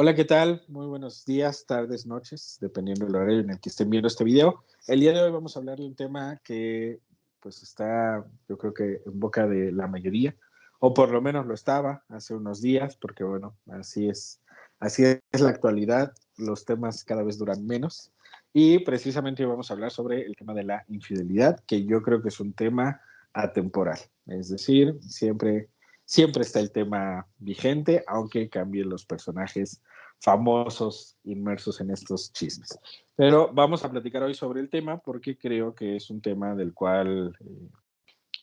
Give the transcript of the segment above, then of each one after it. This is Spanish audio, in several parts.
Hola, ¿qué tal? Muy buenos días, tardes, noches, dependiendo del horario en el que estén viendo este video. El día de hoy vamos a hablar de un tema que pues está, yo creo que en boca de la mayoría, o por lo menos lo estaba hace unos días, porque bueno, así es la actualidad, los temas cada vez duran menos. Y precisamente hoy vamos a hablar sobre el tema de la infidelidad, que yo creo que es un tema atemporal, es decir, siempre está el tema vigente, aunque cambien los personajes famosos inmersos en estos chismes. Pero vamos a platicar hoy sobre el tema porque creo que es un tema del cual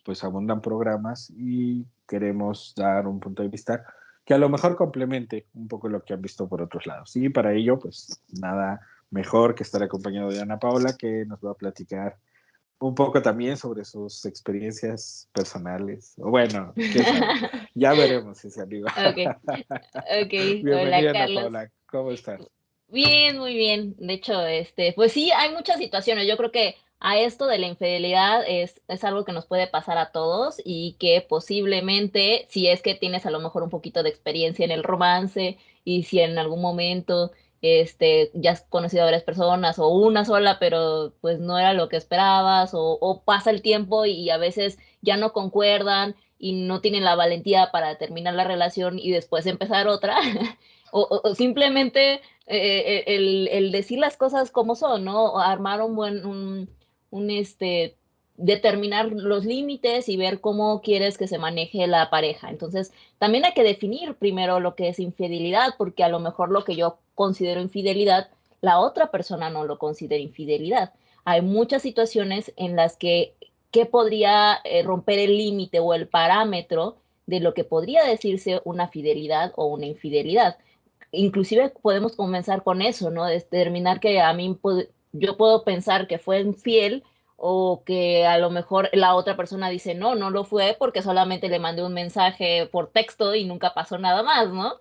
pues abundan programas y queremos dar un punto de vista que a lo mejor complemente un poco lo que han visto por otros lados. Y para ello, pues nada mejor que estar acompañado de Ana Paula, que nos va a platicar un poco también sobre sus experiencias personales. O bueno, quién sabe. Ya veremos si se anima. Okay, okay, hola Bienvenida, Ana Carlos. Paula. ¿Cómo estás? Bien, muy bien. De hecho, pues sí, hay muchas situaciones. Yo creo que a esto de la infidelidad es algo que nos puede pasar a todos y que posiblemente, si es que tienes a lo mejor un poquito de experiencia en el romance y si en algún momento, ya has conocido a varias personas o una sola, pero pues no era lo que esperabas o pasa el tiempo y a veces ya no concuerdan y no tienen la valentía para terminar la relación y después empezar otra. O simplemente el decir las cosas como son, ¿no? O armar determinar los límites y ver cómo quieres que se maneje la pareja. Entonces, también hay que definir primero lo que es infidelidad, porque a lo mejor lo que yo considero infidelidad, la otra persona no lo considera infidelidad. Hay muchas situaciones en las que podría romper el límite o el parámetro de lo que podría decirse una fidelidad o una infidelidad. Inclusive podemos comenzar con eso, ¿no? Determinar que yo puedo pensar que fue infiel o que a lo mejor la otra persona dice, no, no lo fue porque solamente le mandé un mensaje por texto y nunca pasó nada más, ¿no?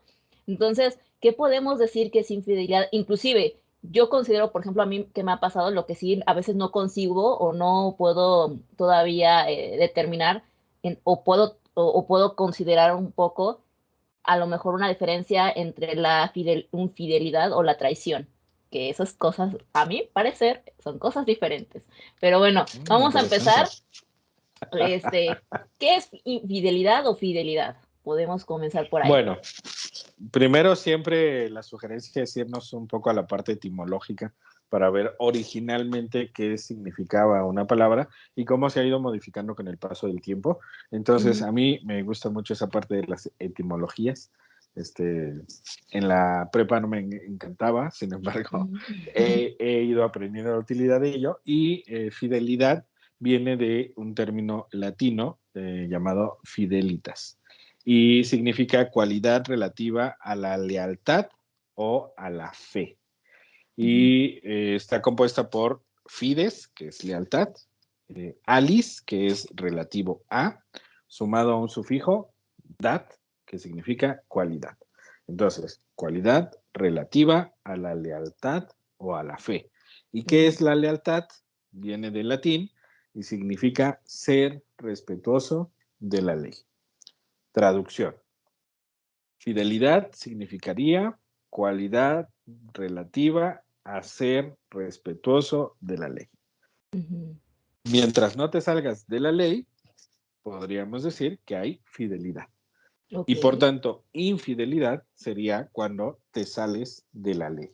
Entonces, ¿qué podemos decir que es infidelidad? Inclusive, yo considero, por ejemplo, a mí que me ha pasado lo que sí a veces no consigo o no puedo todavía determinar o puedo considerar un poco a lo mejor una diferencia entre la infidelidad o la traición, que esas cosas, a mi parecer, son cosas diferentes. Pero bueno, vamos a Interesante. empezar. Este, ¿Qué es infidelidad o fidelidad? Podemos comenzar por ahí. Bueno, primero siempre la sugerencia es irnos un poco a la parte etimológica para ver originalmente qué significaba una palabra y cómo se ha ido modificando con el paso del tiempo. Entonces, Ujú, a mí me gusta mucho esa parte de las etimologías. Este, en la prepa no me encantaba, sin embargo, ujú. he ido aprendiendo la utilidad de ello y fidelidad viene de un término latino llamado fidelitas y significa cualidad relativa a la lealtad o a la fe. Ujú, Y está compuesta por fides, que es lealtad, alis, que es relativo a, sumado a un sufijo, dat, que significa cualidad. Entonces, cualidad relativa a la lealtad o a la fe. ¿Y qué ujú, es la lealtad? Viene del latín y significa ser respetuoso de la ley. Traducción. Fidelidad significaría cualidad relativa a ser respetuoso de la ley. ujú. Mientras no te salgas de la ley, podríamos decir que hay fidelidad. Ok. Y por tanto, infidelidad sería cuando te sales de la ley.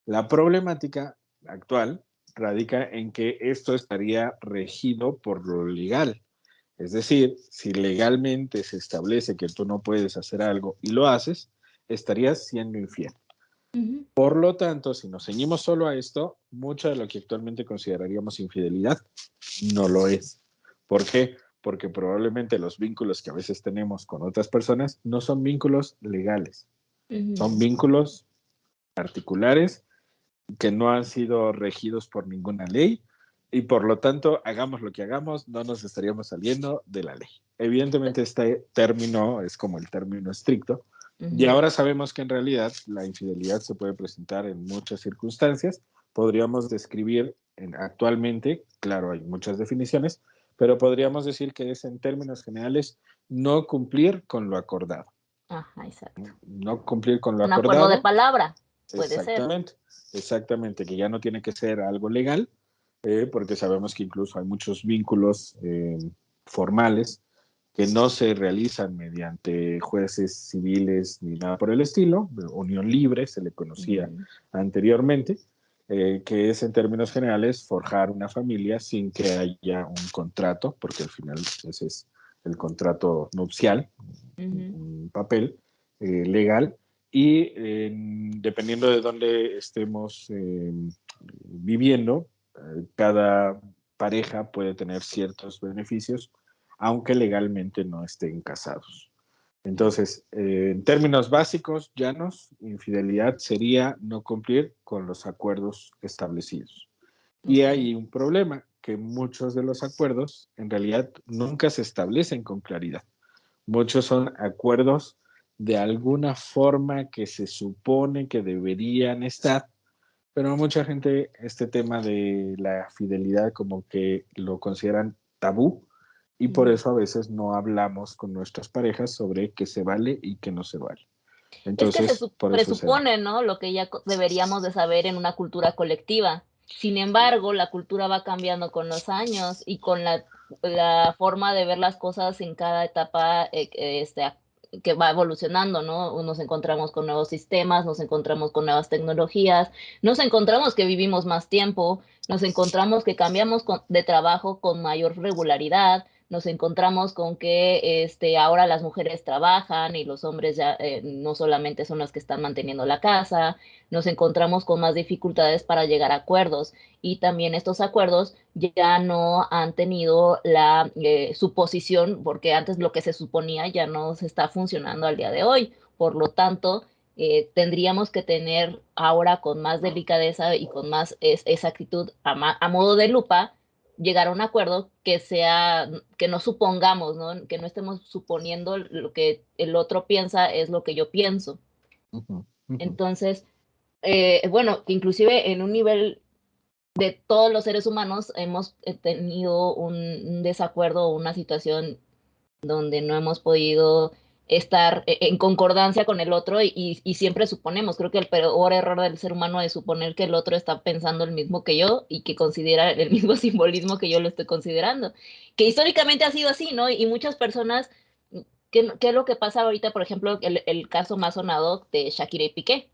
La problemática actual radica en que esto estaría regido por lo legal. Es decir, si legalmente se establece que tú no puedes hacer algo y lo haces, estarías siendo infiel. Ujú, Por lo tanto, si nos ceñimos solo a esto, mucho de lo que actualmente consideraríamos infidelidad no lo es. ¿Por qué? Porque probablemente los vínculos que a veces tenemos con otras personas no son vínculos legales, ujú. son vínculos particulares que no han sido regidos por ninguna ley y por lo tanto, hagamos lo que hagamos, no nos estaríamos saliendo de la ley. Evidentemente, este término es como el término estricto y Ujú. ahora sabemos que en realidad la infidelidad se puede presentar en muchas circunstancias. Podríamos describir actualmente, claro, hay muchas definiciones, pero podríamos decir que es en términos generales no cumplir con lo acordado. Ajá, exacto. No cumplir con lo Un acuerdo de acordado. palabra, puede ser. Exactamente, exactamente, que ya no tiene que ser algo legal, porque sabemos que incluso hay muchos vínculos formales que no se realizan mediante jueces civiles ni nada por el estilo, unión libre se le conocía Ujú. anteriormente, que es en términos generales forjar una familia sin que haya un contrato, porque al final ese es el contrato nupcial, Ujú. un papel legal, y dependiendo de dónde estemos viviendo, cada pareja puede tener ciertos beneficios, aunque legalmente no estén casados. Entonces, en términos básicos, llanos, infidelidad sería no cumplir con los acuerdos establecidos. Y Ok. hay un problema, que muchos de los acuerdos en realidad nunca se establecen con claridad. Muchos son acuerdos de alguna forma que se supone que deberían estar, pero mucha gente este tema de la fidelidad como que lo consideran tabú y por Ujú. eso a veces no hablamos con nuestras parejas sobre qué se vale y qué no se vale. Es que Entonces, por eso se da. presupone, ¿no? Lo que ya deberíamos de saber en una cultura colectiva. Sin embargo, la cultura va cambiando con los años y con la forma de ver las cosas en cada etapa que va evolucionando, ¿no? Nos encontramos con nuevos sistemas, nos encontramos con nuevas tecnologías, nos encontramos que vivimos más tiempo, nos encontramos que cambiamos de trabajo con mayor regularidad, nos encontramos con que ahora las mujeres trabajan y los hombres ya no solamente son los que están manteniendo la casa, nos encontramos con más dificultades para llegar a acuerdos y también estos acuerdos ya no han tenido la suposición, porque antes lo que se suponía ya no se está funcionando al día de hoy. Por lo tanto, tendríamos que tener ahora con más delicadeza y con más exactitud a modo de lupa llegar a un acuerdo que sea, que no supongamos, ¿no? Que no estemos suponiendo lo que el otro piensa es lo que yo pienso. Ujú, ujú, Entonces, bueno, que inclusive en un nivel de todos los seres humanos hemos tenido un desacuerdo o una situación donde no hemos podido estar en concordancia con el otro y siempre suponemos, creo que el peor error del ser humano es suponer que el otro está pensando el mismo que yo y que considera el mismo simbolismo que yo lo estoy considerando, que históricamente ha sido así, ¿no? Y muchas personas, ¿qué es lo que pasa ahorita? Por ejemplo, el caso más sonado de Shakira y Piqué,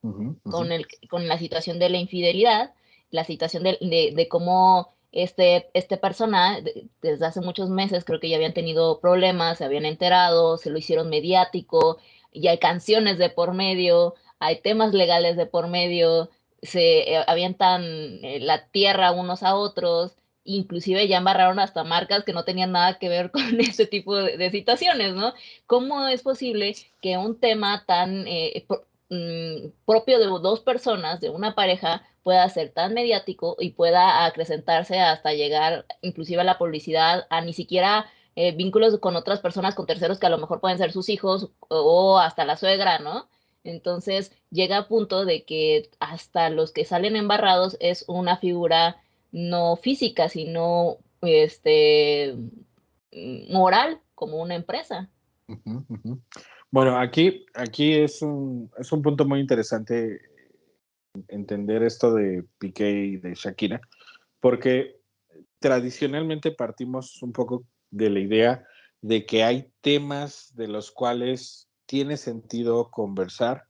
ujú, ujú, con la situación de la infidelidad, la situación de cómo este persona, desde hace muchos meses, creo que ya habían tenido problemas, se habían enterado, se lo hicieron mediático, y hay canciones de por medio, hay temas legales de por medio, se avientan la tierra unos a otros, inclusive ya embarraron hasta marcas que no tenían nada que ver con este tipo de situaciones, ¿no? ¿Cómo es posible que un tema tan propio de dos personas, de una pareja, pueda ser tan mediático y pueda acrecentarse hasta llegar inclusive a la publicidad, a ni siquiera vínculos con otras personas, con terceros que a lo mejor pueden ser sus hijos o hasta la suegra, ¿no? Entonces llega a punto de que hasta los que salen embarrados es una figura no física, sino moral, como una empresa. ujú, ujú. Bueno, aquí es un punto muy interesante entender esto de Piqué y de Shakira, porque tradicionalmente partimos un poco de la idea de que hay temas de los cuales tiene sentido conversar,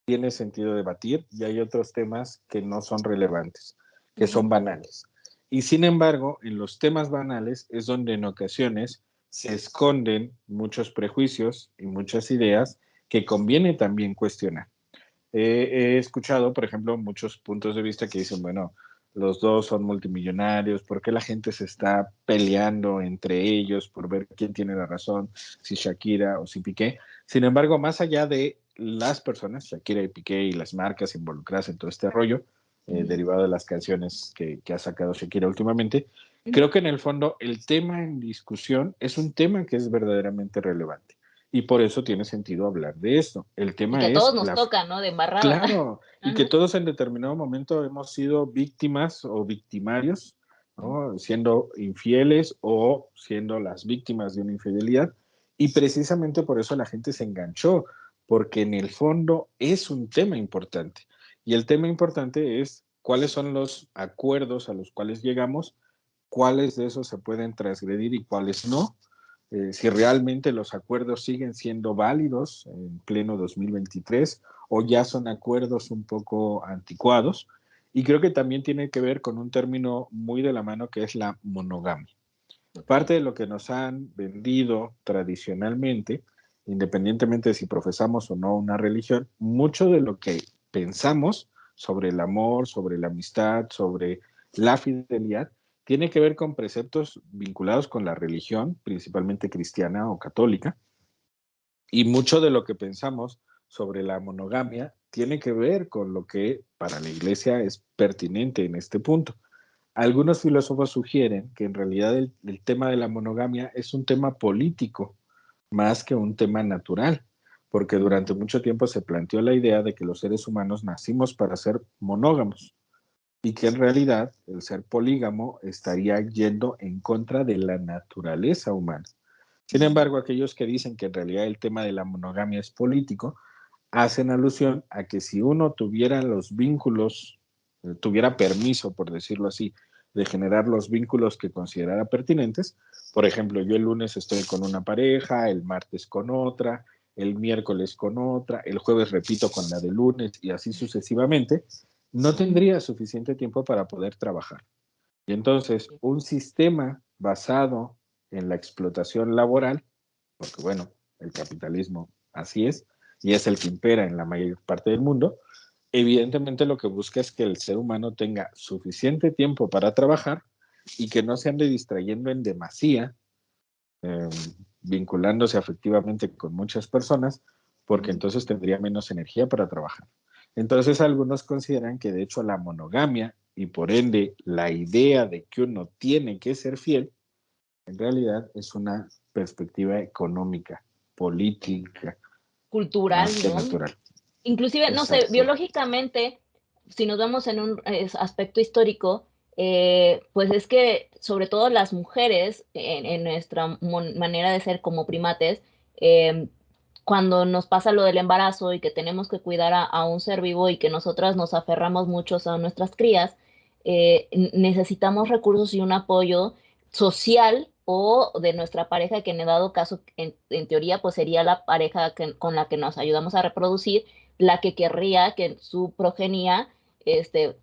tiene sentido debatir, y hay otros temas que no son relevantes, que Ujú. son banales. Y sin embargo, en los temas banales es donde en ocasiones se esconden muchos prejuicios y muchas ideas que conviene también cuestionar. He escuchado, por ejemplo, muchos puntos de vista que dicen, bueno, los dos son multimillonarios, ¿por qué la gente se está peleando entre ellos por ver quién tiene la razón, si Shakira o si Piqué? Sin embargo, más allá de las personas, Shakira y Piqué y las marcas involucradas en todo este rollo, Ujú. derivado de las canciones que ha sacado Shakira últimamente, Ujú. creo que en el fondo el tema en discusión es un tema que es verdaderamente relevante. Y por eso tiene sentido hablar de esto. El Y tema que a todos es nos la. toca, ¿no? De embarrada. Claro, y que Ajá. todos en determinado momento hemos sido víctimas o victimarios, ¿no? Siendo infieles o siendo las víctimas de una infidelidad. Y precisamente por eso la gente se enganchó, porque en el fondo es un tema importante. Y el tema importante es cuáles son los acuerdos a los cuales llegamos, cuáles de esos se pueden transgredir y cuáles no. Si realmente los acuerdos siguen siendo válidos en pleno 2023 o ya son acuerdos un poco anticuados. Y creo que también tiene que ver con un término muy de la mano que es la monogamia. Okay. Parte de lo que nos han vendido tradicionalmente, independientemente de si profesamos o no una religión, mucho de lo que pensamos sobre el amor, sobre la amistad, sobre la fidelidad, tiene que ver con preceptos vinculados con la religión, principalmente cristiana o católica, y mucho de lo que pensamos sobre la monogamia tiene que ver con lo que para la iglesia es pertinente en este punto. Algunos filósofos sugieren que en realidad el tema de la monogamia es un tema político más que un tema natural, porque durante mucho tiempo se planteó la idea de que los seres humanos nacimos para ser monógamos y que en realidad el ser polígamo estaría yendo en contra de la naturaleza humana. Sin embargo, aquellos que dicen que en realidad el tema de la monogamia es político, hacen alusión a que si uno tuviera los vínculos, tuviera permiso, por decirlo así, de generar los vínculos que considerara pertinentes, por ejemplo, yo el lunes estoy con una pareja, el martes con otra, el miércoles con otra, el jueves repito con la de lunes y así sucesivamente, no tendría suficiente tiempo para poder trabajar. Y entonces, un sistema basado en la explotación laboral, porque bueno, el capitalismo así es, y es el que impera en la mayor parte del mundo, evidentemente lo que busca es que el ser humano tenga suficiente tiempo para trabajar y que no se ande distrayendo en demasía, eh, vinculándose afectivamente con muchas personas, porque entonces tendría menos energía para trabajar. Entonces algunos consideran que de hecho la monogamia y por ende la idea de que uno tiene que ser fiel, en realidad es una perspectiva económica, política, Cultural, más que ¿no? natural. Inclusive, no sé, Exacto. biológicamente, si nos vemos en un aspecto histórico, pues es que sobre todo las mujeres, en nuestra manera de ser como primates, eh, cuando nos pasa lo del embarazo y que tenemos que cuidar a un ser vivo y que nosotras nos aferramos mucho a nuestras crías, necesitamos recursos y un apoyo social o de nuestra pareja, que en dado caso, en teoría, pues sería la pareja con la que nos ayudamos a reproducir, la que querría que su progenie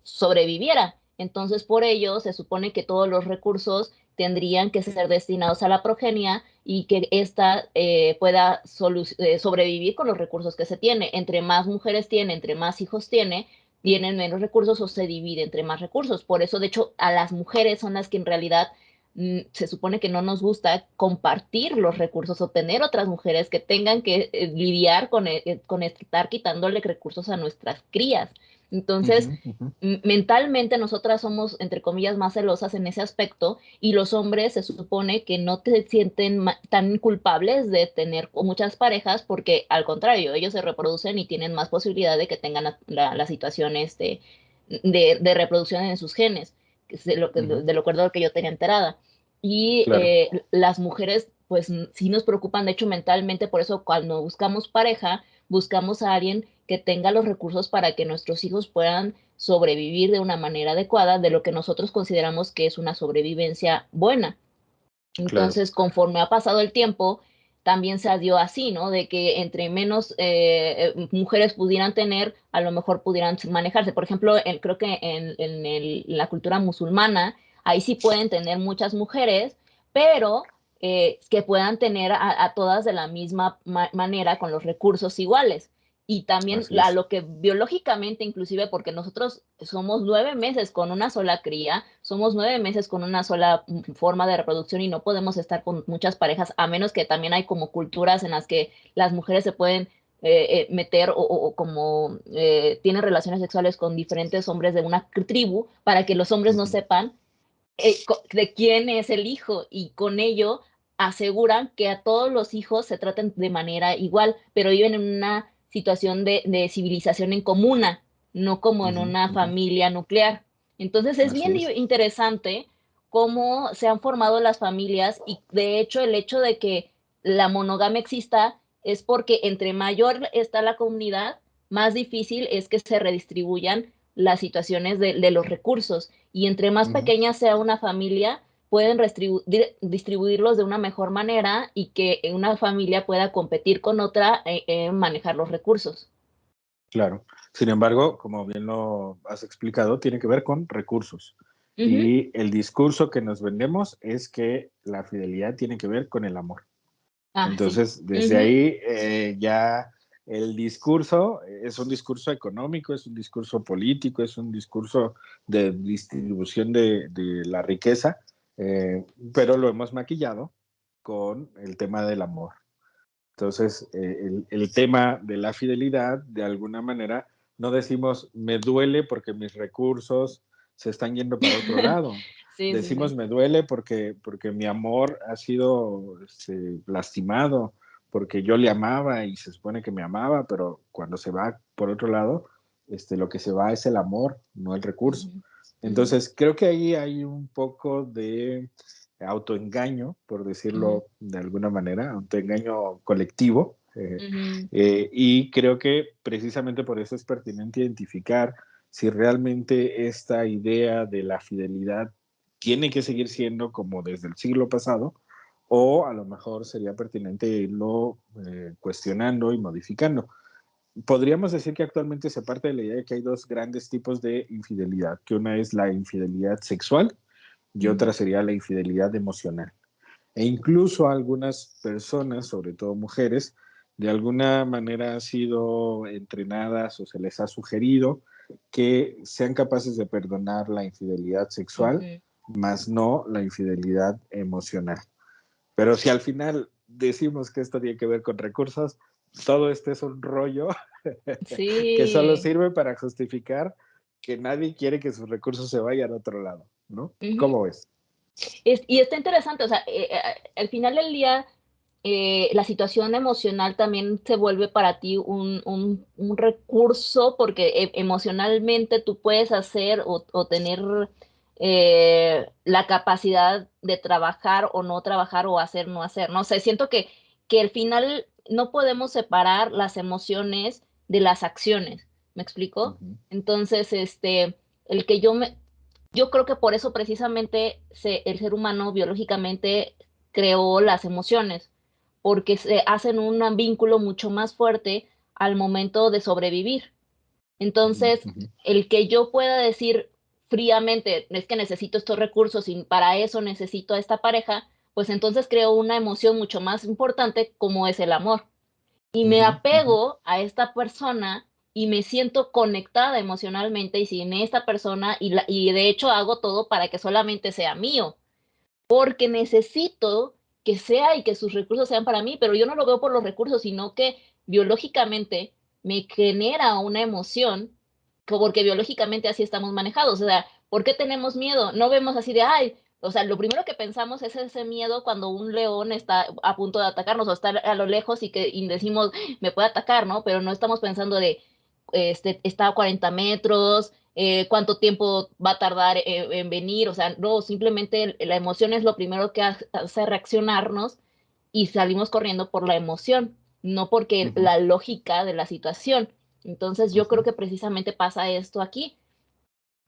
sobreviviera. Entonces, por ello, se supone que todos los recursos tendrían que ser destinados a la progenie y que ésta pueda sobrevivir con los recursos que se tiene. Entre más mujeres tiene, entre más hijos tiene, tienen menos recursos o se divide entre más recursos. Por eso, de hecho, a las mujeres son las que en realidad se supone que no nos gusta compartir los recursos o tener otras mujeres que tengan que lidiar con estar quitándole recursos a nuestras crías. Uh Entonces, -huh, uh -huh. mentalmente nosotras somos, entre comillas, más celosas en ese aspecto y los hombres se supone que no te sienten tan culpables de tener muchas parejas porque al contrario, ellos se reproducen y tienen más posibilidad de que tengan la situación de reproducción en sus genes, que es Uh -huh. de lo acuerdo que yo tenía enterada. Y Claro. las mujeres, pues sí nos preocupan, de hecho, mentalmente, por eso cuando buscamos pareja, buscamos a alguien que tenga los recursos para que nuestros hijos puedan sobrevivir de una manera adecuada, de lo que nosotros consideramos que es una sobrevivencia buena. Claro. Entonces, conforme ha pasado el tiempo, también se dio así, ¿no? De que entre menos mujeres pudieran tener, a lo mejor pudieran manejarse. Por ejemplo, creo que la cultura musulmana, ahí sí pueden tener muchas mujeres, pero que puedan tener a todas de la misma manera, con los recursos iguales. Y también Así a es. lo que biológicamente, inclusive porque nosotros somos 9 meses con una sola cría, somos 9 meses con una sola forma de reproducción y no podemos estar con muchas parejas, a menos que también hay como culturas en las que las mujeres se pueden meter o como tienen relaciones sexuales con diferentes hombres de una tribu para que los hombres Uh no -huh. sepan de quién es el hijo y con ello aseguran que a todos los hijos se traten de manera igual, pero viven en una situación de civilización en comuna, no como Uh en -huh. una Uh -huh. familia nuclear. Entonces es Así bien es. interesante cómo se han formado las familias y de hecho el hecho de que la monogamia exista es porque entre mayor está la comunidad, más difícil es que se redistribuyan las situaciones de los recursos. Y entre más pequeña sea una familia, pueden distribuirlos de una mejor manera y que una familia pueda competir con otra en manejar los recursos. Claro. Sin embargo, como bien lo has explicado, tiene que ver con recursos. Y el discurso que nos vendemos es que la fidelidad tiene que ver con el amor. Sí. Entonces, desde ahí ya el discurso es un discurso económico, es un discurso político, es un discurso de distribución de la riqueza, pero lo hemos maquillado con el tema del amor. Entonces, el tema de la fidelidad, de alguna manera, no decimos me duele porque mis recursos se están yendo para otro lado. Sí, sí, Decimos sí. me duele porque mi amor ha sido lastimado, porque yo le amaba y se supone que me amaba, pero cuando se va por otro lado, lo que se va es el amor, no el recurso. Entonces, creo que ahí hay un poco de autoengaño, por decirlo de alguna manera, autoengaño colectivo. Y creo que precisamente por eso es pertinente identificar si realmente esta idea de la fidelidad tiene que seguir siendo como desde el siglo pasado, o a lo mejor sería pertinente irlo cuestionando y modificando. Podríamos decir que actualmente se parte de la idea de que hay dos grandes tipos de infidelidad, que una es la infidelidad sexual y otra sería la infidelidad emocional. E incluso algunas personas, sobre todo mujeres, de alguna manera han sido entrenadas o se les ha sugerido que sean capaces de perdonar la infidelidad sexual, más no la infidelidad emocional. Pero si al final decimos que esto tiene que ver con recursos, todo este es un rollo que solo Sí. sirve para justificar que nadie quiere que sus recursos se vayan a otro lado, ¿no? ¿Cómo ves? Y está interesante, o sea, al final del día, la situación emocional también se vuelve para ti un recurso porque emocionalmente tú puedes hacer o tener la capacidad de trabajar o no trabajar o hacer, no hacer, no sé, siento que al final no podemos separar las emociones de las acciones, ¿me explico? Ujú, Entonces, el que yo creo que por eso precisamente el ser humano biológicamente creó las emociones, porque se hacen un vínculo mucho más fuerte al momento de sobrevivir. ujú, Entonces, ujú, el que yo pueda decir fríamente, es que necesito estos recursos y para eso necesito a esta pareja, pues entonces creo una emoción mucho más importante como es el amor y me ujú, ujú, apego a esta persona y me siento conectada emocionalmente y sin esta persona y de hecho hago todo para que solamente sea mío, porque necesito que sea y que sus recursos sean para mí, pero yo no lo veo por los recursos, sino que biológicamente me genera una emoción, porque biológicamente así estamos manejados. O sea, ¿por qué tenemos miedo? No vemos así de, ay, o sea, lo primero que pensamos es ese miedo cuando un león está a punto de atacarnos o está a lo lejos y decimos, me puede atacar, ¿no? Pero no estamos pensando de, está a 40 metros, cuánto tiempo va a tardar en venir, o sea, no, simplemente la emoción es lo primero que hace reaccionarnos y salimos corriendo por la emoción, no porque ujú, la lógica de la situación. Entonces yo creo ujú. que precisamente pasa esto aquí,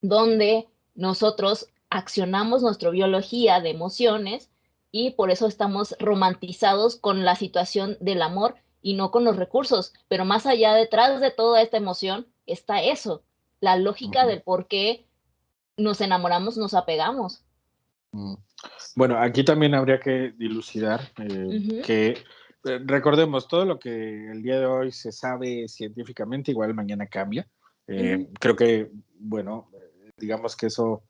donde nosotros accionamos nuestra biología de emociones y por eso estamos romantizados con la situación del amor y no con los recursos. Pero más allá, detrás de toda esta emoción, está eso, la lógica Ujú, del por qué nos enamoramos, nos apegamos. ujú. Bueno, aquí también habría que dilucidar Ujú, que recordemos todo lo que el día de hoy se sabe científicamente, igual mañana cambia. ujú, Creo que, bueno, digamos que eso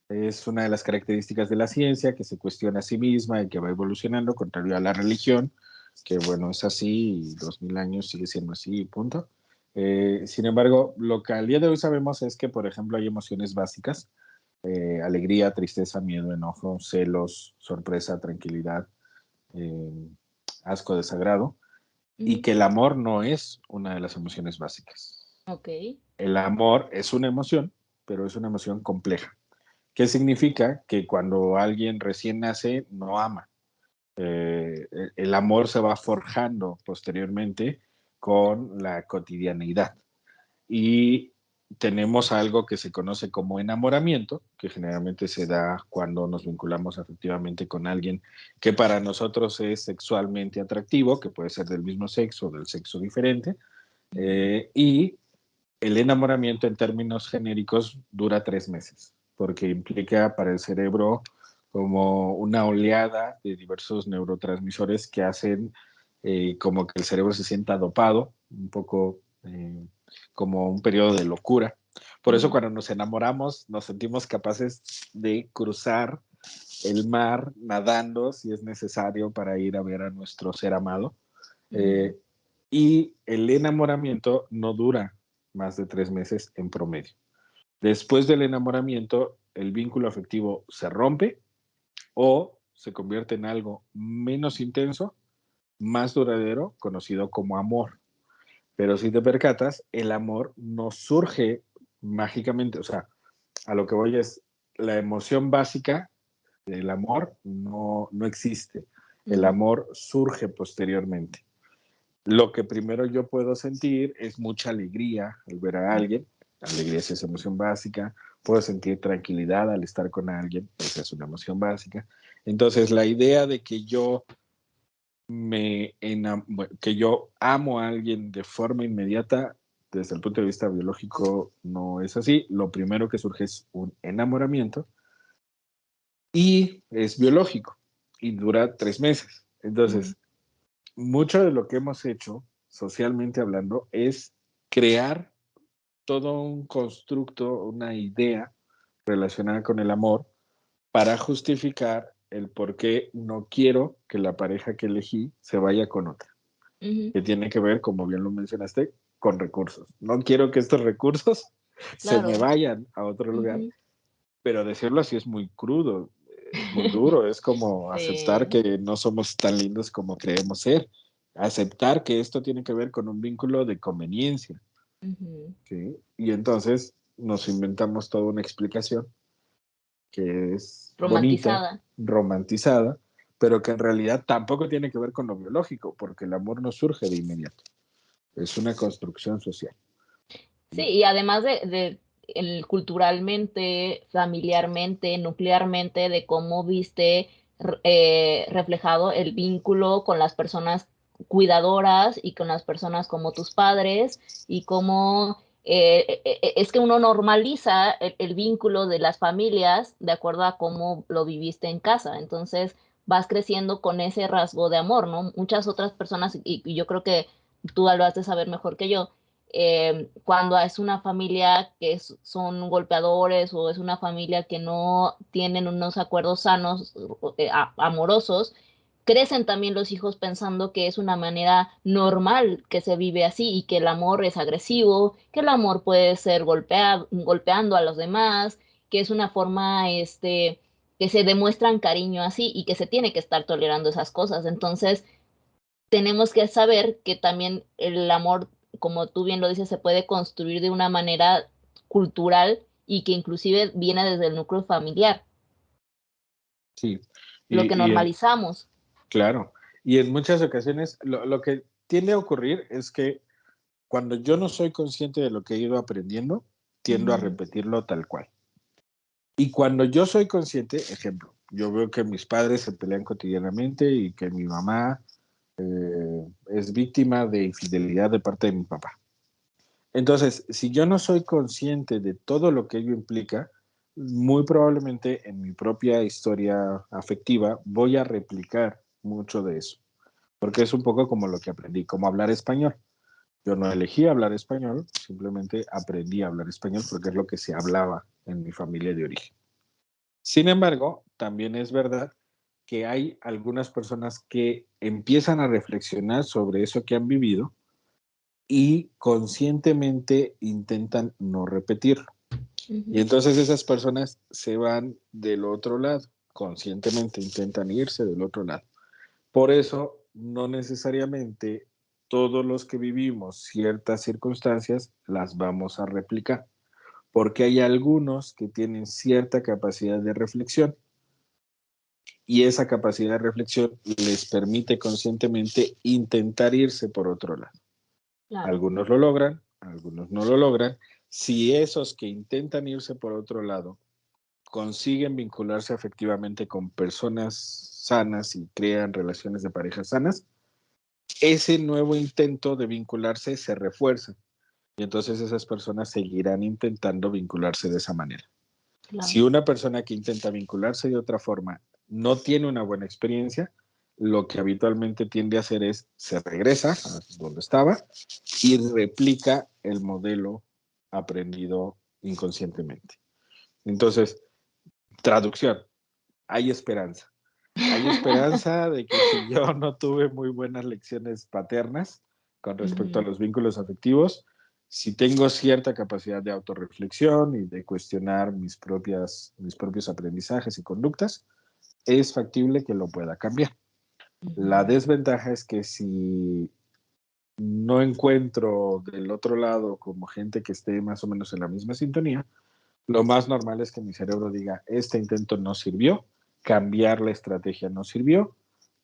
es una de las características de la ciencia, que se cuestiona a sí misma y que va evolucionando, contrario a la religión, que bueno, es así y 2000 años sigue siendo así, punto. Sin embargo, lo que al día de hoy sabemos es que, por ejemplo, hay emociones básicas alegría, tristeza, miedo, enojo, celos, sorpresa, tranquilidad, eh, asco, desagrado, y ujú. que el amor no es una de las emociones básicas. Ok. El amor es una emoción, pero es una emoción compleja. ¿Qué significa? Que cuando alguien recién nace no ama, el amor se va forjando posteriormente con la cotidianeidad. Y tenemos algo que se conoce como enamoramiento, que generalmente se da cuando nos vinculamos afectivamente con alguien que para nosotros es sexualmente atractivo, que puede ser del mismo sexo o del sexo diferente. Y el enamoramiento en términos genéricos dura 3 meses, porque implica para el cerebro como una oleada de diversos neurotransmisores que hacen como que el cerebro se sienta dopado, un poco como un periodo de locura. Por eso cuando nos enamoramos nos sentimos capaces de cruzar el mar nadando si es necesario para ir a ver a nuestro ser amado. Eh, y el enamoramiento no dura más de 3 meses en promedio. Después del enamoramiento, el vínculo afectivo se rompe o se convierte en algo menos intenso, más duradero, conocido como amor. Pero si te percatas, el amor no surge mágicamente, o sea, a lo que voy es, la emoción básica del amor no existe. El amor surge posteriormente. Lo que primero yo puedo sentir es mucha alegría al ver a alguien. La alegría es esa emoción básica. Puedo sentir tranquilidad al estar con alguien. Esa es una emoción básica. Entonces, la idea de que que yo amo a alguien de forma inmediata, desde el punto de vista biológico, no es así. Lo primero que surge es un enamoramiento y es biológico y dura 3 meses. Entonces, mucho de lo que hemos hecho, socialmente hablando, es crear todo un constructo, una idea relacionada con el amor para justificar el por qué no quiero que la pareja que elegí se vaya con otra, que tiene que ver, como bien lo mencionaste, con recursos. No quiero que estos recursos se me Claro. vayan a otro lugar, pero decirlo así es muy crudo, es muy duro, es como aceptar Sí. que no somos tan lindos como creemos ser, aceptar que esto tiene que ver con un vínculo de conveniencia, Ujú. ¿sí? Y entonces nos inventamos toda una explicación que es bonita, Romantizada. romantizada, pero que en realidad tampoco tiene que ver con lo biológico, porque el amor no surge de inmediato, es una construcción social. Sí, y además de culturalmente, familiarmente, nuclearmente, de cómo viste reflejado el vínculo con las personas cuidadoras y con las personas como tus padres, y cómo es que uno normaliza el vínculo de las familias de acuerdo a cómo lo viviste en casa. Entonces vas creciendo con ese rasgo de amor, ¿no? Muchas otras personas, y yo creo que tú lo has de saber mejor que yo, cuando es una familia que son golpeadores, o es una familia que no tienen unos acuerdos sanos, amorosos, crecen también los hijos pensando que es una manera normal que se vive así, y que el amor es agresivo, que el amor puede ser golpeando a los demás, que es una forma que se demuestran cariño así, y que se tiene que estar tolerando esas cosas. Entonces, tenemos que saber que también el amor, como tú bien lo dices, se puede construir de una manera cultural, y que inclusive viene desde el núcleo familiar, Sí, lo que y en, normalizamos. claro, y en muchas ocasiones lo que tiende a ocurrir es que cuando yo no soy consciente de lo que he ido aprendiendo, tiendo a Ujú, repetirlo tal cual. Y cuando yo soy consciente, ejemplo, yo veo que mis padres se pelean cotidianamente y que mi mamá es víctima de infidelidad de parte de mi papá. Entonces, si yo no soy consciente de todo lo que ello implica, muy probablemente en mi propia historia afectiva voy a replicar mucho de eso, porque es un poco como lo que aprendí, como hablar español. Yo no elegí hablar español, simplemente aprendí a hablar español porque es lo que se hablaba en mi familia de origen. Sin embargo, también es verdad que hay algunas personas que empiezan a reflexionar sobre eso que han vivido y conscientemente intentan no repetirlo. Y ujú. entonces esas personas se van del otro lado, conscientemente intentan irse del otro lado. Por eso, no necesariamente todos los que vivimos ciertas circunstancias las vamos a replicar, porque hay algunos que tienen cierta capacidad de reflexión y esa capacidad de reflexión les permite conscientemente intentar irse por otro lado. Claro. Algunos lo logran, algunos no lo logran. Si esos que intentan irse por otro lado consiguen vincularse afectivamente con personas sanas y crean relaciones de pareja sanas, ese nuevo intento de vincularse se refuerza y entonces esas personas seguirán intentando vincularse de esa manera. Si Claro. una persona que intenta vincularse de otra forma no tiene una buena experiencia, lo que habitualmente tiende a hacer es se regresa a donde estaba y replica el modelo aprendido inconscientemente. Entonces, traducción, hay esperanza. Hay esperanza de que si yo no tuve muy buenas lecciones paternas con respecto a Ujú. los vínculos afectivos, si tengo cierta capacidad de autorreflexión y de cuestionar mis propios aprendizajes y conductas, es factible que lo pueda cambiar. La Ujú. desventaja es que si no encuentro del otro lado como gente que esté más o menos en la misma sintonía, lo más normal es que mi cerebro diga, este intento no sirvió, cambiar la estrategia no sirvió,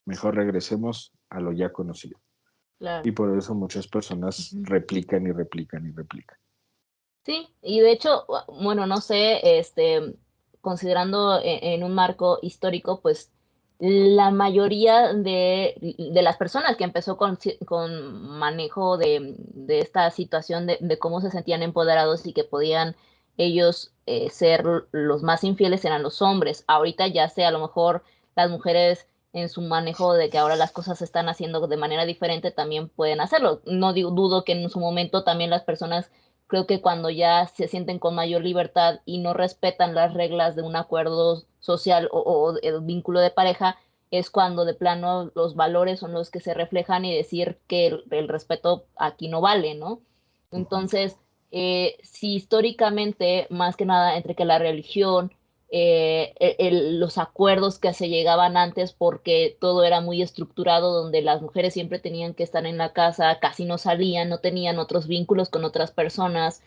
mejor regresemos a lo ya conocido. Y Claro. por eso muchas personas Ujú. replican y replican y replican. Sí, y de hecho, bueno, no sé, considerando en un marco histórico, pues la mayoría de las personas que empezó con manejo de esta situación de cómo se sentían empoderados y que podían ellos ser los más infieles eran los hombres. Ahorita ya sé, a lo mejor las mujeres en su manejo de que ahora las cosas se están haciendo de manera diferente también pueden hacerlo. No digo, dudo que en su momento también las personas creo que cuando ya se sienten con mayor libertad y no respetan las reglas de un acuerdo social o el vínculo de pareja, es cuando de plano los valores son los que se reflejan y decir que el respeto aquí no vale, ¿no? Ujú. Entonces, si históricamente, más que nada, entre que la religión, los acuerdos que se llegaban antes porque todo era muy estructurado, donde las mujeres siempre tenían que estar en la casa, casi no salían, no tenían otros vínculos con otras personas,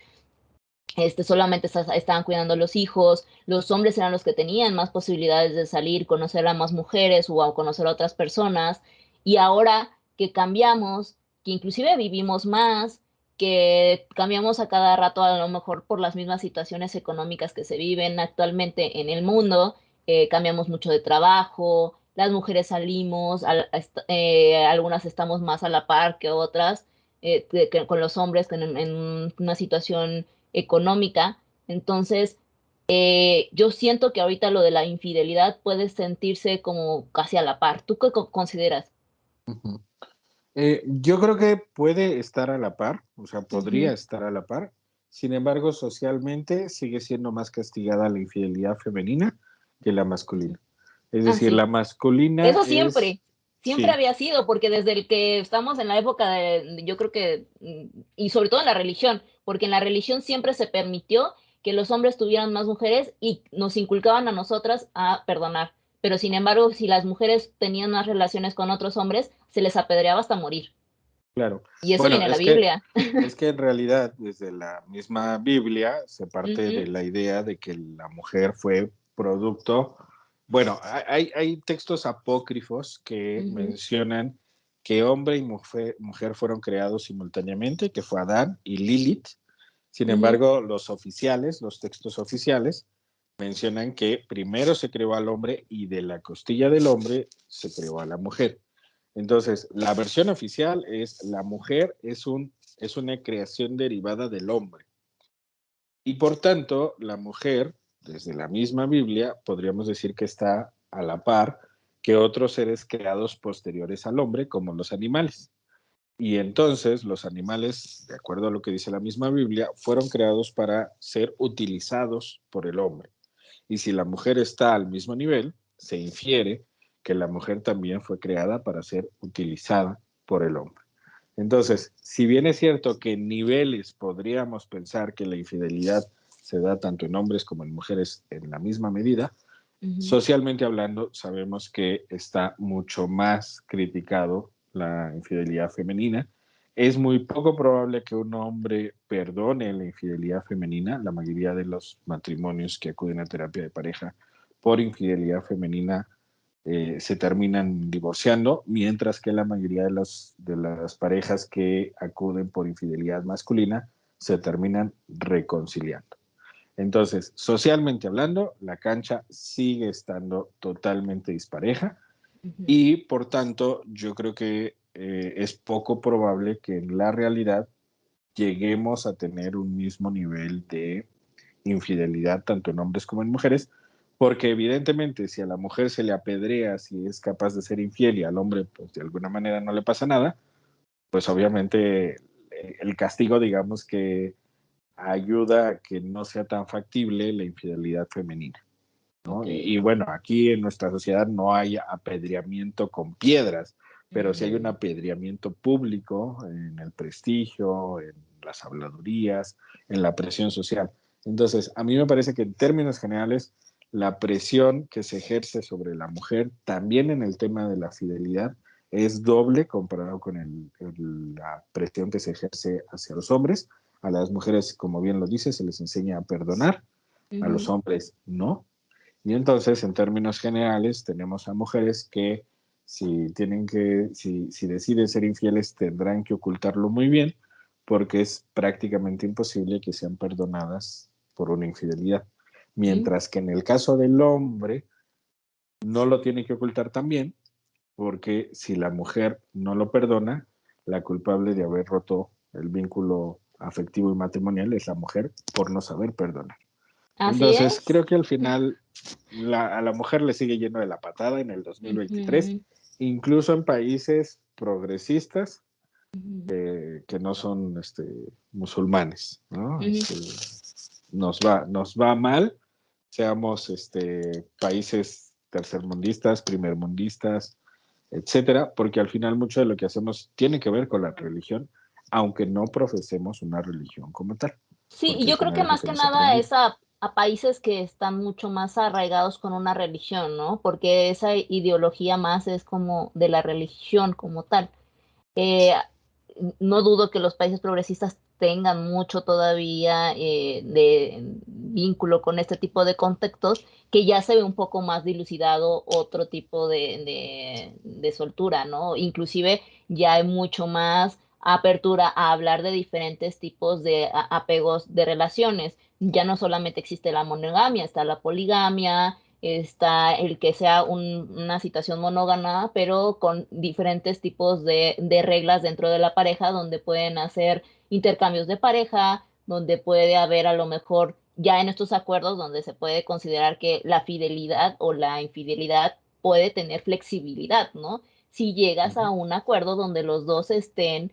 solamente estaban cuidando a los hijos, los hombres eran los que tenían más posibilidades de salir, conocer a más mujeres o a conocer a otras personas, y ahora que cambiamos, que inclusive vivimos más, que cambiamos a cada rato, a lo mejor por las mismas situaciones económicas que se viven actualmente en el mundo, cambiamos mucho de trabajo, las mujeres salimos, algunas estamos más a la par que otras, con los hombres que en una situación económica. Entonces, yo siento que ahorita lo de la infidelidad puede sentirse como casi a la par. ¿Tú qué consideras? Ujú. Yo creo que puede estar a la par, o sea, podría Ujú. estar a la par. Sin embargo, socialmente sigue siendo más castigada la infidelidad femenina que la masculina. Es Ah, decir, la sí. masculina Eso es, siempre, siempre sí, había sido, porque desde el que estamos en la época yo creo que, y sobre todo en la religión, porque en la religión siempre se permitió que los hombres tuvieran más mujeres y nos inculcaban a nosotras a perdonar. Pero sin embargo, si las mujeres tenían más relaciones con otros hombres, se les apedreaba hasta morir. claro. Y eso Bueno, viene en la Biblia. es que en realidad desde la misma Biblia se parte de Ujú, la idea de que la mujer fue producto. Bueno, hay textos apócrifos que ujú, mencionan que hombre y mujer fueron creados simultáneamente, que fue Adán y Lilith. Sin ujú. embargo, los oficiales, los textos oficiales, mencionan que primero se creó al hombre y de la costilla del hombre se creó a la mujer. Entonces, la versión oficial es la mujer es una creación derivada del hombre. Y por tanto, la mujer, desde la misma Biblia, podríamos decir que está a la par que otros seres creados posteriores al hombre, como los animales. Y entonces los animales, de acuerdo a lo que dice la misma Biblia, fueron creados para ser utilizados por el hombre. Y si la mujer está al mismo nivel, se infiere que la mujer también fue creada para ser utilizada por el hombre. Entonces, si bien es cierto que en niveles podríamos pensar que la infidelidad se da tanto en hombres como en mujeres en la misma medida, Ujú. socialmente hablando sabemos que está mucho más criticado la infidelidad femenina. Es muy poco probable que un hombre perdone la infidelidad femenina. La mayoría de los matrimonios que acuden a terapia de pareja por infidelidad femenina se terminan divorciando, mientras que la mayoría de las parejas que acuden por infidelidad masculina se terminan reconciliando. Entonces, socialmente hablando, la cancha sigue estando totalmente dispareja Ujú. y por tanto yo creo que es poco probable que en la realidad lleguemos a tener un mismo nivel de infidelidad tanto en hombres como en mujeres, porque evidentemente si a la mujer se le apedrea si es capaz de ser infiel y al hombre pues de alguna manera no le pasa nada, pues obviamente el castigo digamos que ayuda a que no sea tan factible la infidelidad femenina, ¿no? Ok. Y bueno, aquí en nuestra sociedad no hay apedreamiento con piedras, pero sí hay un Ujú. apedreamiento público en el prestigio, en las habladurías, en la presión social. Entonces, a mí me parece que en términos generales, la presión que se ejerce sobre la mujer, también en el tema de la fidelidad, es doble comparado con la presión que se ejerce hacia los hombres. A las mujeres, como bien lo dice, se les enseña a perdonar, a los Ujú. hombres no. Y entonces, en términos generales, tenemos a mujeres que si deciden ser infieles, tendrán que ocultarlo muy bien, porque es prácticamente imposible que sean perdonadas por una infidelidad. Sí. Mientras que en el caso del hombre, no lo tiene que ocultar también, porque si la mujer no lo perdona, la culpable de haber roto el vínculo afectivo y matrimonial es la mujer por no saber perdonar. Así Entonces, es. creo que al final a la mujer le sigue yendo de la patada en el 2023, Ujú. incluso en países progresistas Ujú. que no son musulmanes, ¿no? Ujú. Nos va mal, seamos países tercermundistas, primermundistas, etcétera, porque al final mucho de lo que hacemos tiene que ver con la religión, aunque no profesemos una religión como tal, Sí, y porque al yo creo final que es lo más que que nos nada aprendí. es a países que están mucho más arraigados con una religión, ¿no? Porque esa ideología más es como de la religión como tal. Eh, no dudo que los países progresistas tengan mucho todavía de vínculo con este tipo de contextos, que ya se ve un poco más dilucidado otro tipo de soltura, ¿no? Inclusive ya hay mucho más apertura a hablar de diferentes tipos de apegos de relaciones. Ya no solamente existe la monogamia, está la poligamia, está el que sea una situación monógama, pero con diferentes tipos de reglas dentro de la pareja, donde pueden hacer intercambios de pareja, donde puede haber a lo mejor ya en estos acuerdos donde se puede considerar que la fidelidad o la infidelidad puede tener flexibilidad, ¿no? Si llegas a Ujú. un acuerdo donde los dos estén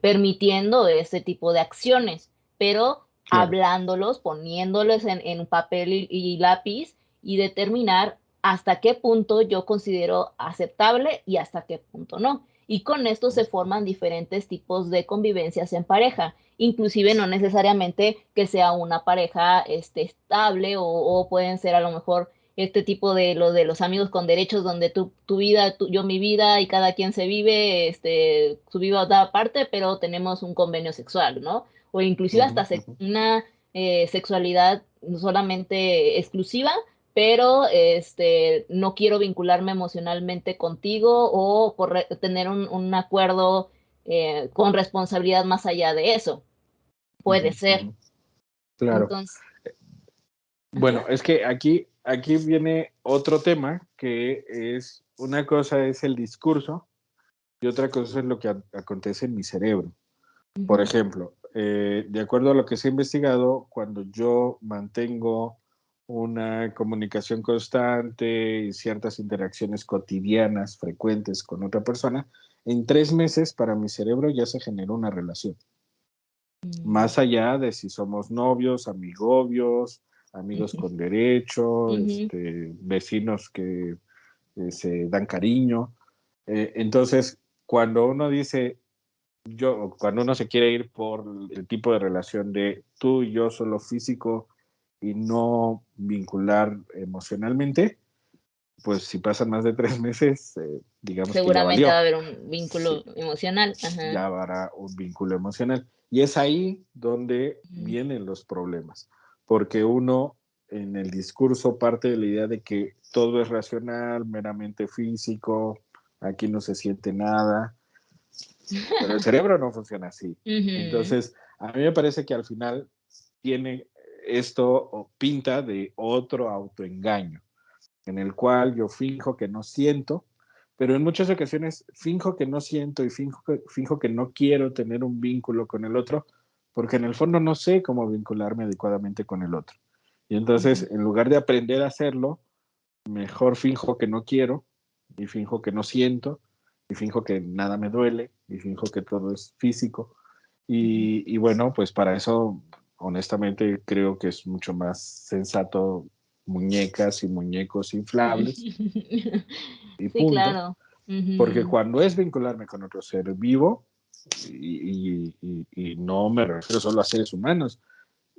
permitiendo ese tipo de acciones, pero Claro. hablándolos, poniéndolos en papel y lápiz y determinar hasta qué punto yo considero aceptable y hasta qué punto no. Y con esto se forman diferentes tipos de convivencias en pareja, inclusive no necesariamente que sea una pareja estable o pueden ser a lo mejor este tipo de lo de los amigos con derechos donde tu vida, yo mi vida y cada quien se vive, su vida da parte, pero tenemos un convenio sexual, ¿no? O inclusive Ujú, hasta ujú. una sexualidad no solamente exclusiva, pero no quiero vincularme emocionalmente contigo o tener un acuerdo con responsabilidad más allá de eso. Puede Ujú, ser. ujú. Claro. Entonces, ajá. Bueno, es que aquí viene otro tema que es, una cosa es el discurso y otra cosa es lo que acontece en mi cerebro. Por Ujú. ejemplo, de acuerdo a lo que se ha investigado, cuando yo mantengo una comunicación constante y ciertas interacciones cotidianas, frecuentes con otra persona, en 3 meses para mi cerebro ya se generó una relación. Mm. Más allá de si somos novios, amigobios, amigos con derecho, Ujú. vecinos que se dan cariño. Entonces, cuando uno dice, cuando uno se quiere ir por el tipo de relación de tú y yo solo físico y no vincular emocionalmente, pues si pasan más de 3 meses, digamos que ya Seguramente va a valió. haber un Sí, vínculo emocional. Ajá. ya habrá un vínculo emocional. Y es ahí donde Ujú. vienen los problemas, porque uno en el discurso parte de la idea de que todo es racional, meramente físico, aquí no se siente nada, pero el cerebro no funciona así. Ujú. Entonces, a mí me parece que al final tiene esto o pinta de otro autoengaño, en el cual yo finjo que no siento, pero en muchas ocasiones finjo que no siento y finjo que no quiero tener un vínculo con el otro, porque en el fondo no sé cómo vincularme adecuadamente con el otro. Y entonces, Ujú. en lugar de aprender a hacerlo, mejor finjo que no quiero y finjo que no siento y finjo que nada me duele y finjo que todo es físico. Ujú. Y bueno, pues para eso, honestamente, creo que es mucho más sensato muñecas y muñecos inflables y Sí, punto. claro. Porque Ujú. cuando es vincularme con otro ser vivo, y no me refiero solo a seres humanos,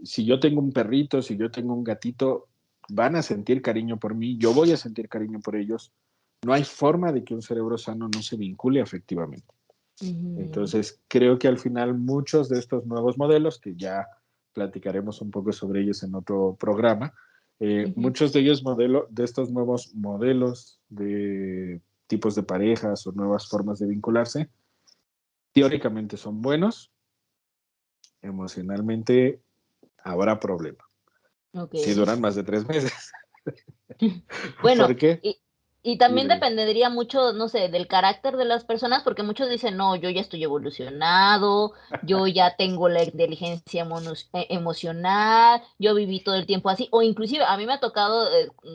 si yo tengo un perrito, si yo tengo un gatito, van a sentir cariño por mí, yo voy a sentir cariño por ellos. No hay forma de que un cerebro sano no se vincule afectivamente. Ujú. Entonces, creo que al final muchos de estos nuevos modelos, que ya platicaremos un poco sobre ellos en otro programa, Ujú. muchos de estos nuevos modelos de tipos de parejas o nuevas formas de vincularse, teóricamente son buenos, emocionalmente habrá problema. Si Ok. duran más de 3 meses. Bueno, ¿Por qué? y también Dime. dependería mucho, no sé, del carácter de las personas, porque muchos dicen, no, yo ya estoy evolucionado, yo ya tengo la inteligencia emocional, yo viví todo el tiempo así, o inclusive a mí me ha tocado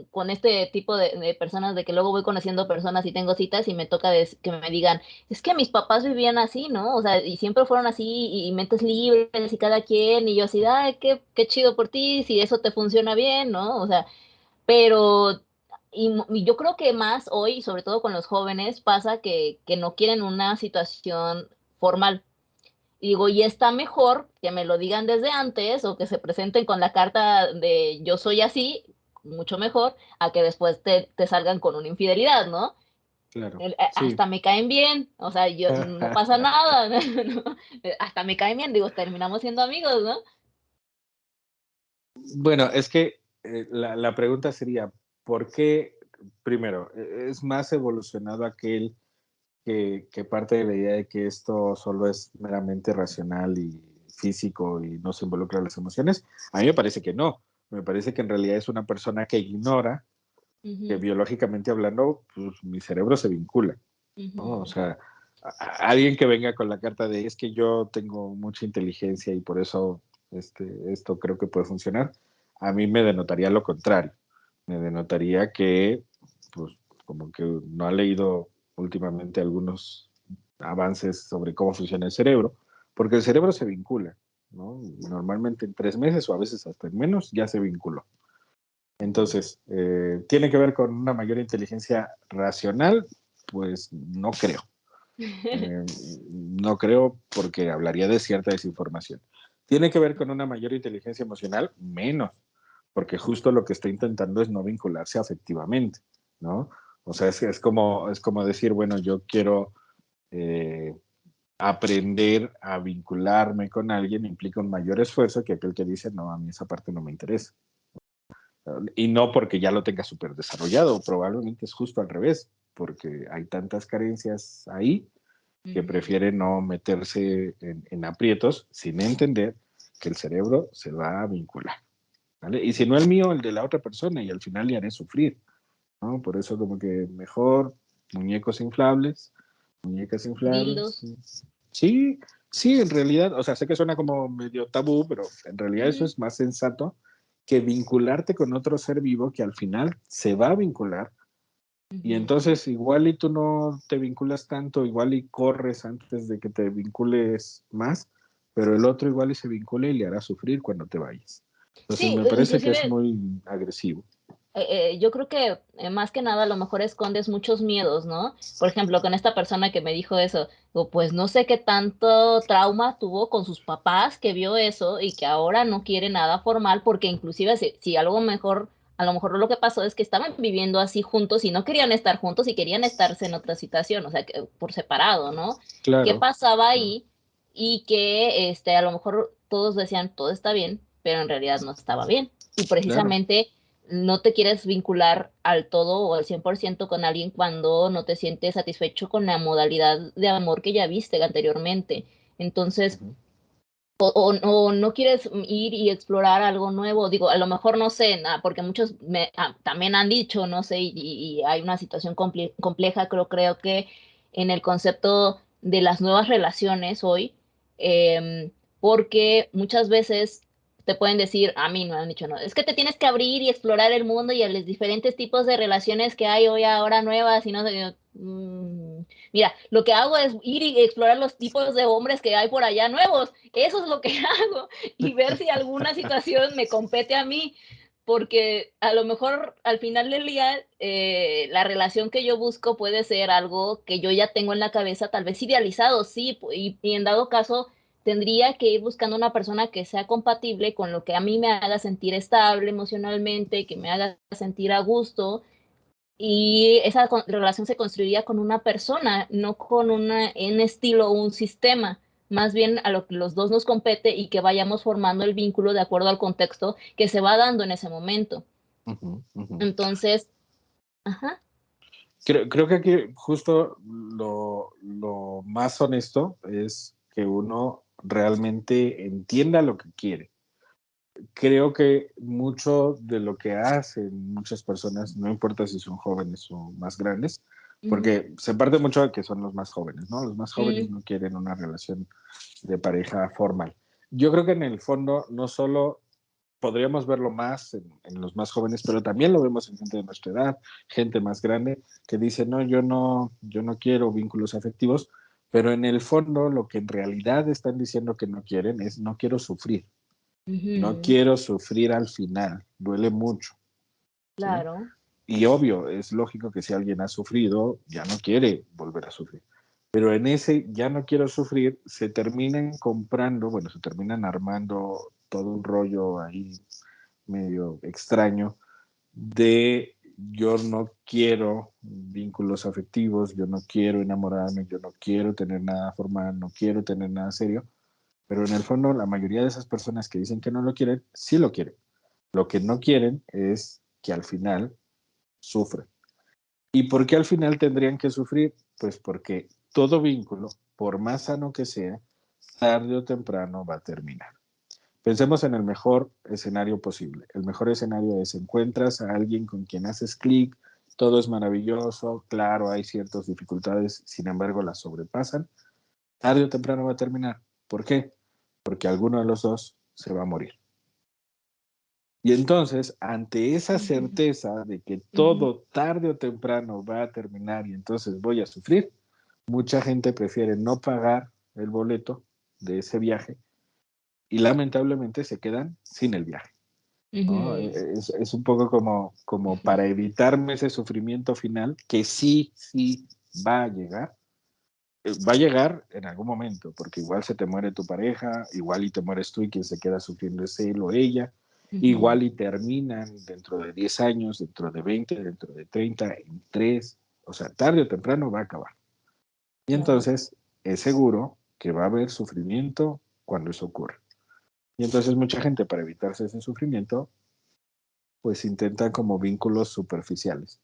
con este tipo de personas, de que luego voy conociendo personas y tengo citas y me toca que me digan, es que mis papás vivían así, ¿no? O sea, y siempre fueron así y mentes libres y cada quien, y yo así, ay, qué chido por ti, si eso te funciona bien, ¿no? O sea, pero y yo creo que más hoy, sobre todo con los jóvenes, pasa que no quieren una situación formal. Y digo, y está mejor que me lo digan desde antes o que se presenten con la carta de yo soy así, mucho mejor, a que después te salgan con una infidelidad, ¿no? Claro, sí. Hasta me caen bien, o sea, yo no pasa nada, ¿no? Hasta me caen bien, digo, terminamos siendo amigos, ¿no? Bueno, es que la pregunta sería, ¿por qué, primero, es más evolucionado aquel que parte de la idea de que esto solo es meramente racional y físico y no se involucra las emociones? A mí me parece que no. Me parece que en realidad es una persona que ignora que Ujú. biológicamente hablando, pues mi cerebro se vincula, ¿no? O Ujú. sea, alguien que venga con la carta de es que yo tengo mucha inteligencia y por eso esto creo que puede funcionar, a mí me denotaría lo contrario. Me denotaría que, pues, como que no ha leído últimamente algunos avances sobre cómo funciona el cerebro, porque el cerebro se vincula, ¿no? Normalmente en 3 meses o a veces hasta en menos ya se vinculó. Ujú. Entonces, ¿tiene que ver con una mayor inteligencia racional? Pues no creo. Eh, no creo porque hablaría de cierta desinformación. ¿Tiene que ver con una mayor inteligencia emocional? Menos, porque justo lo que está intentando es no vincularse afectivamente, ¿no? O sea, es como decir, bueno, yo quiero eh, aprender a vincularme con alguien, implica un mayor esfuerzo que aquel que dice, no, a mí esa parte no me interesa. Y no porque ya lo tenga súper desarrollado, probablemente es justo al revés, porque hay tantas carencias ahí que Ujú. prefiere no meterse en aprietos sin entender que el cerebro se va a vincular, ¿vale? Y si no el mío, el de la otra persona, y al final le haré sufrir, ¿no? Por eso como que mejor muñecos inflables, muñecas inflables. Dildos. Sí, sí, en realidad, o sea, sé que suena como medio tabú, pero en realidad eso Ujú. es más sensato que vincularte con otro ser vivo que al final se va a vincular y Ujú. entonces igual y tú no te vinculas tanto, igual y corres antes de que te vincules más, pero el otro igual y se vincula y le hará sufrir cuando te vayas. Entonces Sí, me parece que es inclusive muy agresivo. yo creo que más que nada a lo mejor escondes muchos miedos, ¿no? Por ejemplo, con esta persona que me dijo eso, digo, pues no sé qué tanto trauma tuvo con sus papás que vio eso y que ahora no quiere nada formal porque inclusive si algo mejor, a lo mejor lo que pasó es que estaban viviendo así juntos y no querían estar juntos y querían estarse en otra situación, o sea, que, por separado, ¿no? ¿Qué Claro, pasaba claro. ahí? Y que a lo mejor todos decían, todo está bien, pero en realidad no estaba bien. Y Claro. precisamente no te quieres vincular al todo o al 100% con alguien cuando no te sientes satisfecho con la modalidad de amor que ya viste anteriormente. Entonces, Ujú. o no quieres ir y explorar algo nuevo, digo, a lo mejor no sé, porque muchos también han dicho, no sé, y hay una situación compleja, creo que en el concepto de las nuevas relaciones hoy, porque muchas veces te pueden decir, a mí no han dicho, no, es que te tienes que abrir y explorar el mundo y a los diferentes tipos de relaciones que hay hoy ahora nuevas y no sé, mira, lo que hago es ir y explorar los tipos de hombres que hay por allá nuevos. Eso es lo que hago y ver si alguna situación me compete a mí, porque a lo mejor al final del día la relación que yo busco puede ser algo que yo ya tengo en la cabeza, tal vez idealizado, sí, y en dado caso tendría que ir buscando una persona que sea compatible con lo que a mí me haga sentir estable emocionalmente, que me haga sentir a gusto y esa relación se construiría con una persona, no con un estilo o un sistema, más bien a lo que los dos nos compete y que vayamos formando el vínculo de acuerdo al contexto que se va dando en ese momento. Ujú, ujú. Entonces, ajá. Creo que aquí justo lo más honesto es que uno realmente entienda lo que quiere. Creo que mucho de lo que hacen muchas personas, no importa si son jóvenes o más grandes, Ujú, porque se parte mucho de que son los más jóvenes, ¿no? Los más jóvenes mm, no quieren una relación de pareja formal. Yo creo que en el fondo no solo podríamos verlo más en los más jóvenes, pero también lo vemos en gente de nuestra edad, gente más grande, que dice, no, yo no quiero vínculos afectivos, pero en el fondo lo que en realidad están diciendo que no quieren es no quiero sufrir, no ujú, quiero sufrir al final, duele mucho, ¿sí? claro. Y obvio, es lógico que si alguien ha sufrido, ya no quiere volver a sufrir. Pero en ese ya no quiero sufrir, se terminan comprando, bueno, se terminan armando todo un rollo ahí medio extraño de yo no quiero vínculos afectivos, yo no quiero enamorarme, yo no quiero tener nada formal, no quiero tener nada serio, pero en el fondo la mayoría de esas personas que dicen que no lo quieren, sí lo quieren. Lo que no quieren es que al final sufren. ¿Y por qué al final tendrían que sufrir? Pues porque todo vínculo, por más sano que sea, tarde o temprano va a terminar. Pensemos en el mejor escenario posible. El mejor escenario es encuentras a alguien con quien haces clic, todo es maravilloso, claro, hay ciertas dificultades, sin embargo las sobrepasan, tarde o temprano va a terminar. ¿Por qué? Porque alguno de los dos se va a morir. Y entonces, ante esa Ujú, certeza de que ujú, todo tarde o temprano va a terminar y entonces voy a sufrir, mucha gente prefiere no pagar el boleto de ese viaje y lamentablemente se quedan sin el viaje. ¿No? ujú, Es un poco como para evitarme ese sufrimiento final que sí, sí va a llegar. Va a llegar en algún momento, porque igual se te muere tu pareja, igual y te mueres tú y quien se queda sufriendo es él o ella, ujú, igual y terminan dentro de 10 años, dentro de 20, dentro de 30, en 3, o sea, tarde o temprano va a acabar. Y claro. entonces es seguro que va a haber sufrimiento cuando eso ocurra. Y entonces mucha gente para evitarse ese sufrimiento, pues intenta como vínculos superficiales.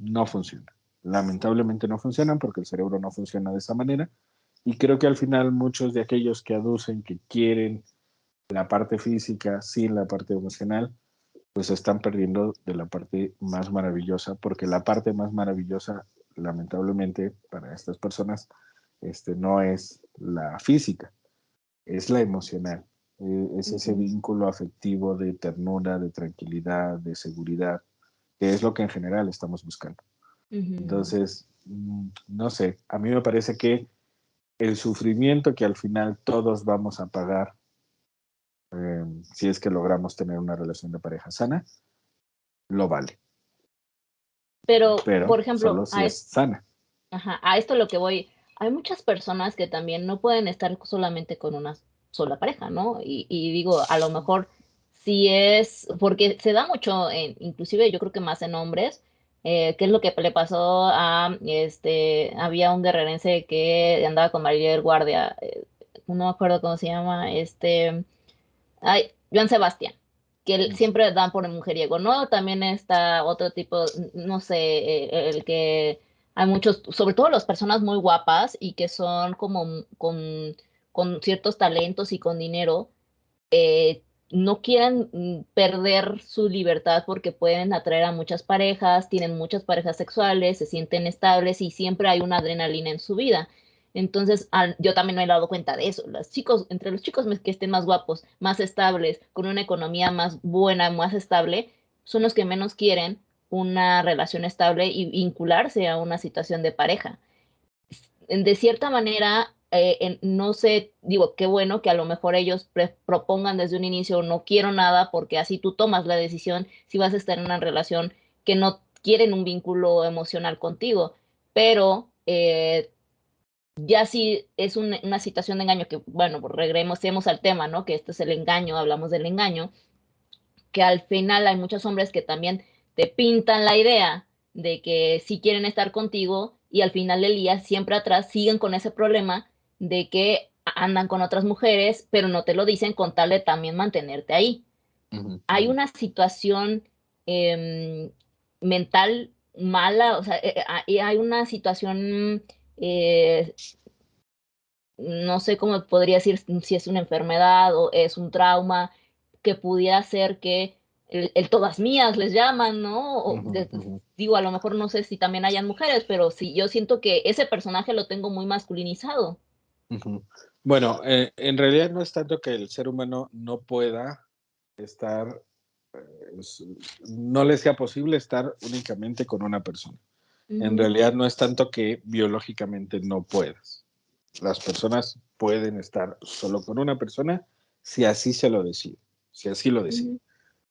No funciona. Lamentablemente no funcionan porque el cerebro no funciona de esa manera. Y creo que al final muchos de aquellos que aducen que quieren la parte física sin la parte emocional, pues se están perdiendo de la parte más maravillosa, porque la parte más maravillosa, lamentablemente, para estas personas, no es la física, es la emocional. Es ese Ujú, vínculo afectivo de ternura, de tranquilidad, de seguridad, que es lo que en general estamos buscando. ujú. Entonces, no sé, a mí me parece que el sufrimiento que al final todos vamos a pagar si es que logramos tener una relación de pareja sana, lo vale, Pero, por pero ejemplo, solo si es sana. ajá, a esto lo que voy, hay muchas personas que también no pueden estar solamente con una sola pareja, ¿no? Y digo, a lo mejor si es, porque se da mucho, inclusive yo creo que más en hombres, ¿qué es lo que le pasó a, había un guerrerense que andaba con Maribel Guardia, no me acuerdo cómo se llama, ay, Joan Sebastián, que siempre dan por el mujeriego, ¿no? También está otro tipo, no sé, el que hay muchos, sobre todo las personas muy guapas y que son como con ciertos talentos y con dinero, no quieren perder su libertad porque pueden atraer a muchas parejas, tienen muchas parejas sexuales, se sienten estables y siempre hay una adrenalina en su vida. Entonces, yo también me he dado cuenta de eso. Los chicos, entre los chicos que estén más guapos, más estables, con una economía más buena, más estable, son los que menos quieren una relación estable y vincularse a una situación de pareja. De cierta manera, no sé, digo, qué bueno que a lo mejor ellos propongan desde un inicio, no quiero nada, porque así tú tomas la decisión si vas a estar en una relación que no quieren un vínculo emocional contigo, pero ya si es una situación de engaño, que bueno, pues regresemos al tema, ¿no? Que este es el engaño, hablamos del engaño, que al final hay muchos hombres que también te pintan la idea de que sí quieren estar contigo y al final del día siempre atrás siguen con ese problema de que andan con otras mujeres, pero no te lo dicen con tal de también mantenerte ahí. Hay una situación mental mala, o sea, hay una situación, no sé cómo podría decir si es una enfermedad o es un trauma, que pudiera ser que el todas mías les llaman, ¿no? Digo, a lo mejor no sé si también hayan mujeres, pero sí, yo siento que ese personaje lo tengo muy masculinizado. Ujú. Bueno, en realidad no es tanto que el ser humano no pueda estar, es- no le sea posible estar únicamente con una persona. En Ujú, realidad no es tanto que biológicamente no puedas. Las personas pueden estar solo con una persona si así se lo decide, si así lo decide. ujú,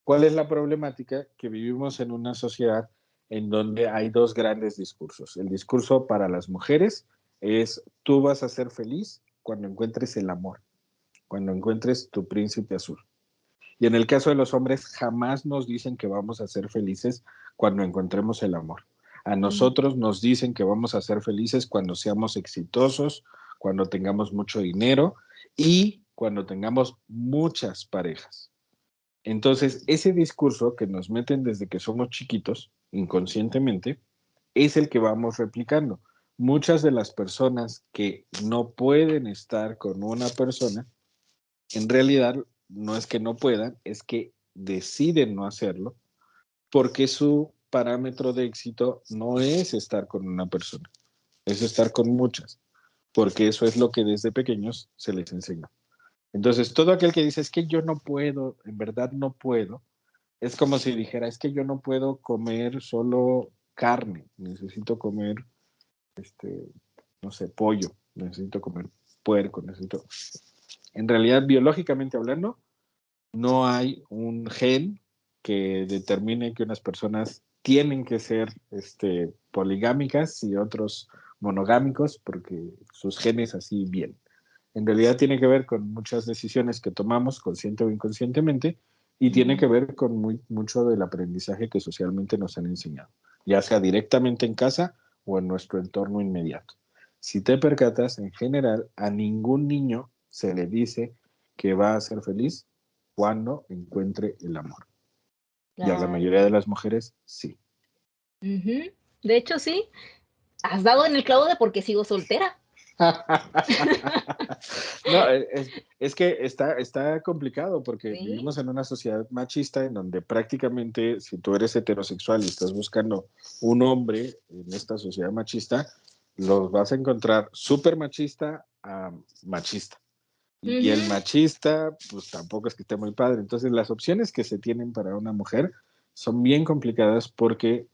¿Cuál es la problemática? Que vivimos en una sociedad en donde hay dos grandes discursos. El discurso para las mujeres es tú vas a ser feliz cuando encuentres el amor, cuando encuentres tu príncipe azul. Y en el caso de los hombres, jamás nos dicen que vamos a ser felices cuando encontremos el amor. A ujú. nosotros nos dicen que vamos a ser felices cuando seamos exitosos, cuando tengamos mucho dinero y cuando tengamos muchas parejas. Entonces, ese discurso que nos meten desde que somos chiquitos, inconscientemente, es el que vamos replicando. Muchas de las personas que no pueden estar con una persona, en realidad no es que no puedan, es que deciden no hacerlo porque su parámetro de éxito no es estar con una persona, es estar con muchas, porque eso es lo que desde pequeños se les enseña. Entonces, todo aquel que dice es que yo no puedo, en verdad no puedo, es como si dijera, es que yo no puedo comer solo carne, necesito comer, este, no sé, pollo, necesito comer puerco, necesito... En realidad, biológicamente hablando, no hay un gen que determine que unas personas tienen que ser poligámicas y otros monogámicos porque sus genes así vienen. En realidad tiene que ver con muchas decisiones que tomamos consciente o inconscientemente y tiene Ujú. que ver con mucho del aprendizaje que socialmente nos han enseñado, ya sea directamente en casa o en nuestro entorno inmediato. Si te percatas, en general, a ningún niño se le dice que va a ser feliz cuando encuentre el amor. Y a la Claro. mayoría de las mujeres, sí. Ujú. De hecho, sí, has dado en el clavo de por qué sigo soltera. No, es que está complicado porque Sí. vivimos en una sociedad machista en donde prácticamente si tú eres heterosexual y estás buscando un hombre en esta sociedad machista, los vas a encontrar súper machista a machista. Y el Ujú. machista, pues tampoco es que esté muy padre. Entonces, las opciones que se tienen para una mujer son bien complicadas porque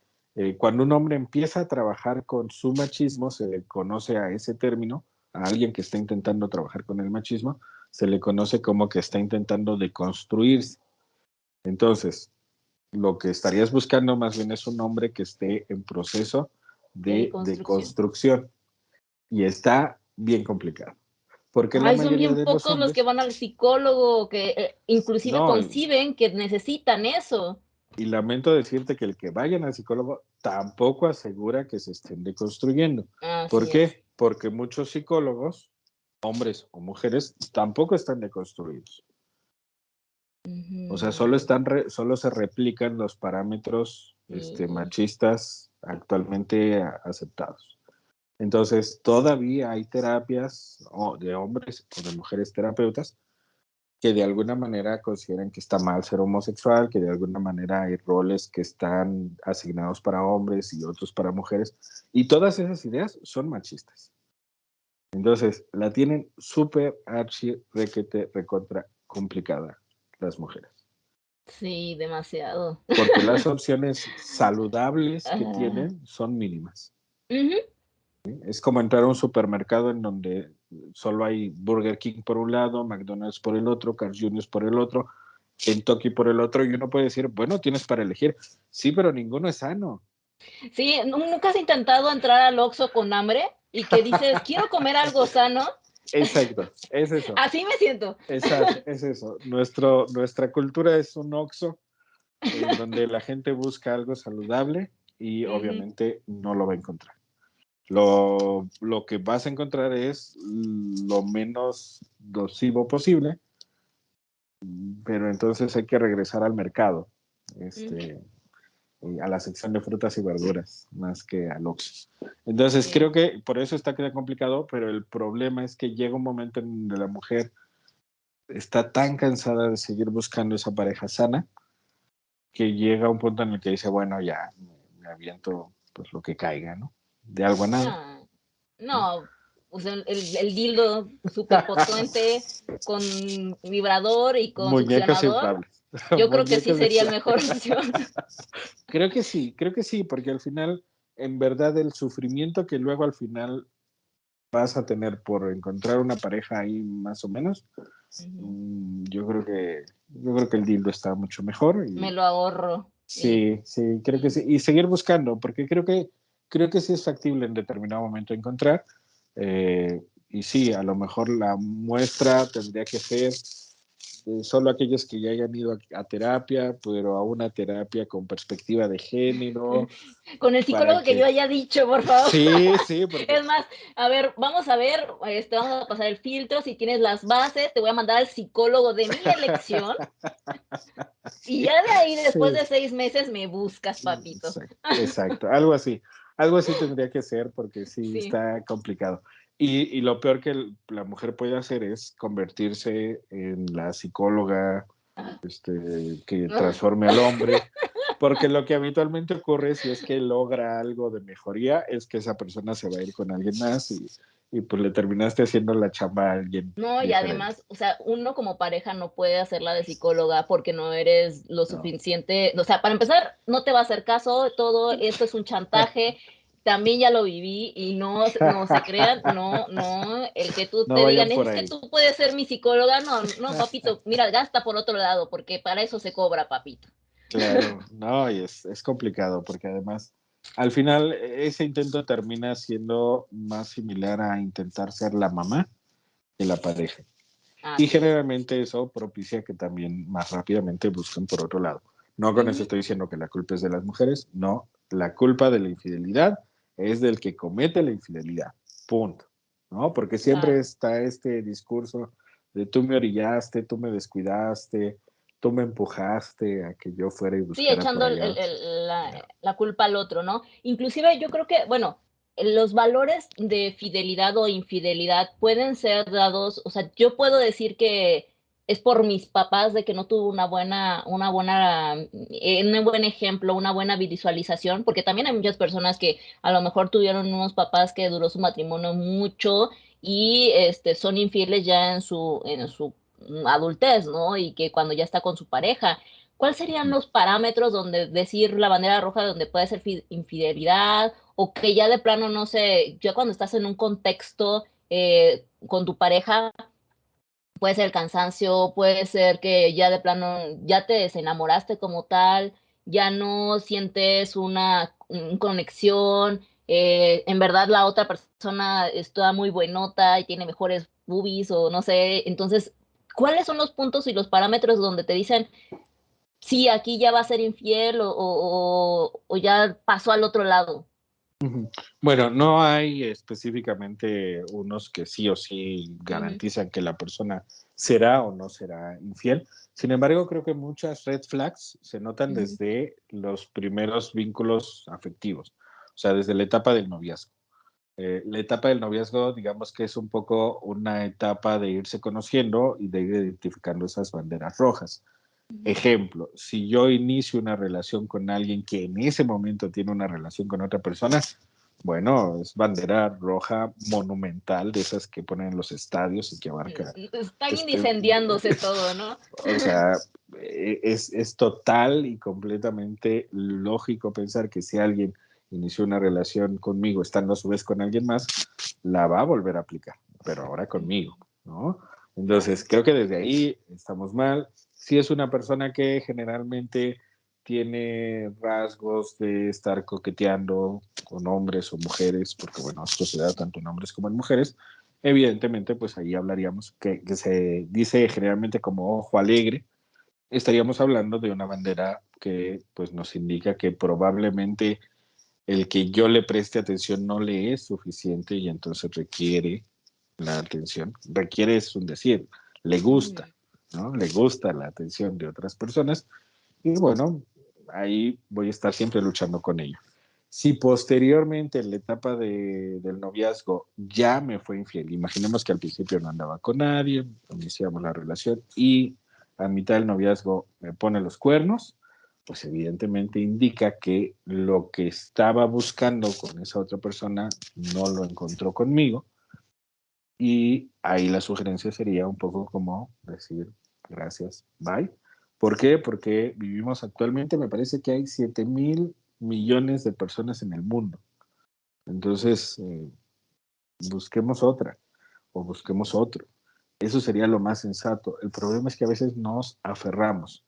cuando un hombre empieza a trabajar con su machismo, se le conoce a ese término, a alguien que está intentando trabajar con el machismo, se le conoce como que está intentando deconstruirse. Entonces, lo que estarías buscando más bien es un hombre que esté en proceso De de construcción. deconstrucción y está bien complicado. Porque la Ay, son mayoría bien de los pocos los que hombres van al psicólogo, que inclusive no, conciben que necesitan eso. y lamento decirte que el que vayan al psicólogo tampoco asegura que se estén deconstruyendo. ¿Por Así es. qué? Porque muchos psicólogos, hombres o mujeres, tampoco están deconstruidos. O sea, solo se replican los parámetros Sí. machistas actualmente aceptados. Entonces, todavía hay terapias de hombres o de mujeres terapeutas que de alguna manera consideran que está mal ser homosexual, que de alguna manera hay roles que están asignados para hombres y otros para mujeres, y todas esas ideas son machistas. Entonces, la tienen súper archi requete recontra complicada las mujeres, Sí, demasiado. porque las opciones saludables que Ah, tienen son mínimas. ujú. Es como entrar a un supermercado en donde solo hay Burger King por un lado, McDonald's por el otro, Carl Jr. por el otro, Kentucky por el otro, y uno puede decir, bueno, tienes para elegir. Sí, pero ninguno es sano. Sí, ¿nunca has intentado entrar al Oxxo con hambre y que dices, quiero comer algo sano? Exacto, es eso. Así me siento. Es eso. Nuestra cultura es un oxo en donde la gente busca algo saludable y Ujú, obviamente no lo va a encontrar. Lo que vas a encontrar es lo menos nocivo posible, pero entonces hay que regresar al mercado, ujú, a la sección de frutas y verduras, más que al Oxxo. Entonces sí. creo que por eso está queda complicado, pero el problema es que llega un momento en donde la mujer está tan cansada de seguir buscando esa pareja sana que llega un punto en el que dice, bueno, ya me aviento pues lo que caiga, ¿no? De algo a nada. No, ¿No? no, o sea, el dildo súper potente con vibrador y con Muñecas succionador, inflables. yo creo que sí Muñecas sería inflables. mejor opción. Creo que sí, porque al final, en verdad, el sufrimiento que luego al final vas a tener por encontrar una pareja ahí más o menos, Ujú. yo creo que el dildo está mucho mejor Me y lo ahorro. Y, sí, sí, creo que y- sí. Y seguir buscando, porque creo que sí es factible en determinado momento encontrar. Y sí, a lo mejor la muestra tendría que ser solo aquellos que ya hayan ido a terapia, pero a una terapia con perspectiva de género, con el para psicólogo que que... yo haya dicho, por favor. Sí, sí, porque... Es más, a ver, vamos a pasar el filtro, si tienes las bases, te voy a mandar al psicólogo de mi elección y Sí, ya de ahí, después sí, de 6 meses, me buscas, papito. exacto, exacto, algo así tendría que ser porque sí Sí. está complicado. Y lo peor que la mujer puede hacer es convertirse en la psicóloga que transforme al hombre, porque lo que habitualmente ocurre si es que logra algo de mejoría es que esa persona se va a ir con alguien más y pues le terminaste haciendo la chamba a alguien No, y diferente. además, o sea, uno como pareja no puede hacerla de psicóloga porque no eres lo No. suficiente, o sea, para empezar, no te va a hacer caso, todo esto es un chantaje, también ya lo viví y no, no se crean, no, no, el que tú No te vayan digan, por es que ahí. tú puedes ser mi psicóloga, no, no, papito, mira, gasta por otro lado, porque para eso se cobra, papito. Claro, no, y es complicado porque además al final ese intento termina siendo más similar a intentar ser la mamá que la pareja. Y Así es. generalmente eso propicia que también más rápidamente busquen por otro lado. No con eso Ujú, estoy diciendo que la culpa es de las mujeres, no, la culpa de la infidelidad es del que comete la infidelidad, punto. ¿No? Porque siempre claro. está este discurso de tú me orillaste, tú me descuidaste, tú me empujaste a que yo fuera y Sí, buscara por echando allá. la culpa al otro, ¿no? Inclusive yo creo que, bueno, los valores de fidelidad o infidelidad pueden ser dados, o sea, yo puedo decir que es por mis papás de que no tuve un buen ejemplo, una buena visualización, porque también hay muchas personas que a lo mejor tuvieron unos papás que duró su matrimonio mucho y son infieles ya en su adultez, ¿no? Y que cuando ya está con su pareja. ¿Cuáles serían los parámetros donde decir la bandera roja donde puede ser infidelidad o que ya de plano, no sé, ya cuando estás en un contexto con tu pareja, puede ser el cansancio, puede ser que ya de plano ya te desenamoraste como tal, ya no sientes una conexión, en verdad la otra persona está muy buenota y tiene mejores boobies o no sé, entonces, ¿cuáles son los puntos y los parámetros donde te dicen sí, aquí ya va a ser infiel o ya pasó al otro lado? Ujú. Bueno, no hay específicamente unos que sí o sí Ujú, garantizan que la persona será o no será infiel. Sin embargo, creo que muchas red flags se notan ujú, desde los primeros vínculos afectivos, o sea, desde la etapa del noviazgo. La etapa del noviazgo, digamos que es un poco una etapa de irse conociendo y de ir identificando esas banderas rojas. ujú. Ejemplo, si yo inicio una relación con alguien que en ese momento tiene una relación con otra persona, bueno, es bandera roja monumental de esas que ponen en los estadios y que abarca, Están este, incendiándose todo, ¿no? o sea, es total y completamente lógico pensar que si alguien inició una relación conmigo estando a su vez con alguien más, la va a volver a aplicar, pero ahora Ujú, conmigo, ¿no? Entonces, claro. creo que desde ahí estamos mal. Si es una persona que generalmente tiene rasgos de estar coqueteando con hombres o mujeres, porque bueno, esto se da tanto en hombres como en mujeres, evidentemente, pues ahí hablaríamos que se dice generalmente como ojo alegre, estaríamos hablando de una bandera que pues nos indica que probablemente el que yo le preste atención no le es suficiente y entonces requiere la atención. Requiere es un decir, le Ujú, gusta, ¿no? Le gusta la atención de otras personas y bueno, ahí voy a estar siempre luchando con ello. Si posteriormente en la etapa del noviazgo ya me fue infiel, imaginemos que al principio no andaba con nadie, iniciamos la relación y a mitad del noviazgo me pone los cuernos, pues evidentemente indica que lo que estaba buscando con esa otra persona no lo encontró conmigo y ahí la sugerencia sería un poco como decir gracias, bye. ¿Por qué? Porque vivimos actualmente, me parece que hay 7.000 millones de personas en el mundo. Entonces, busquemos otra o busquemos otro. Eso sería lo más sensato. El problema es que a veces nos aferramos.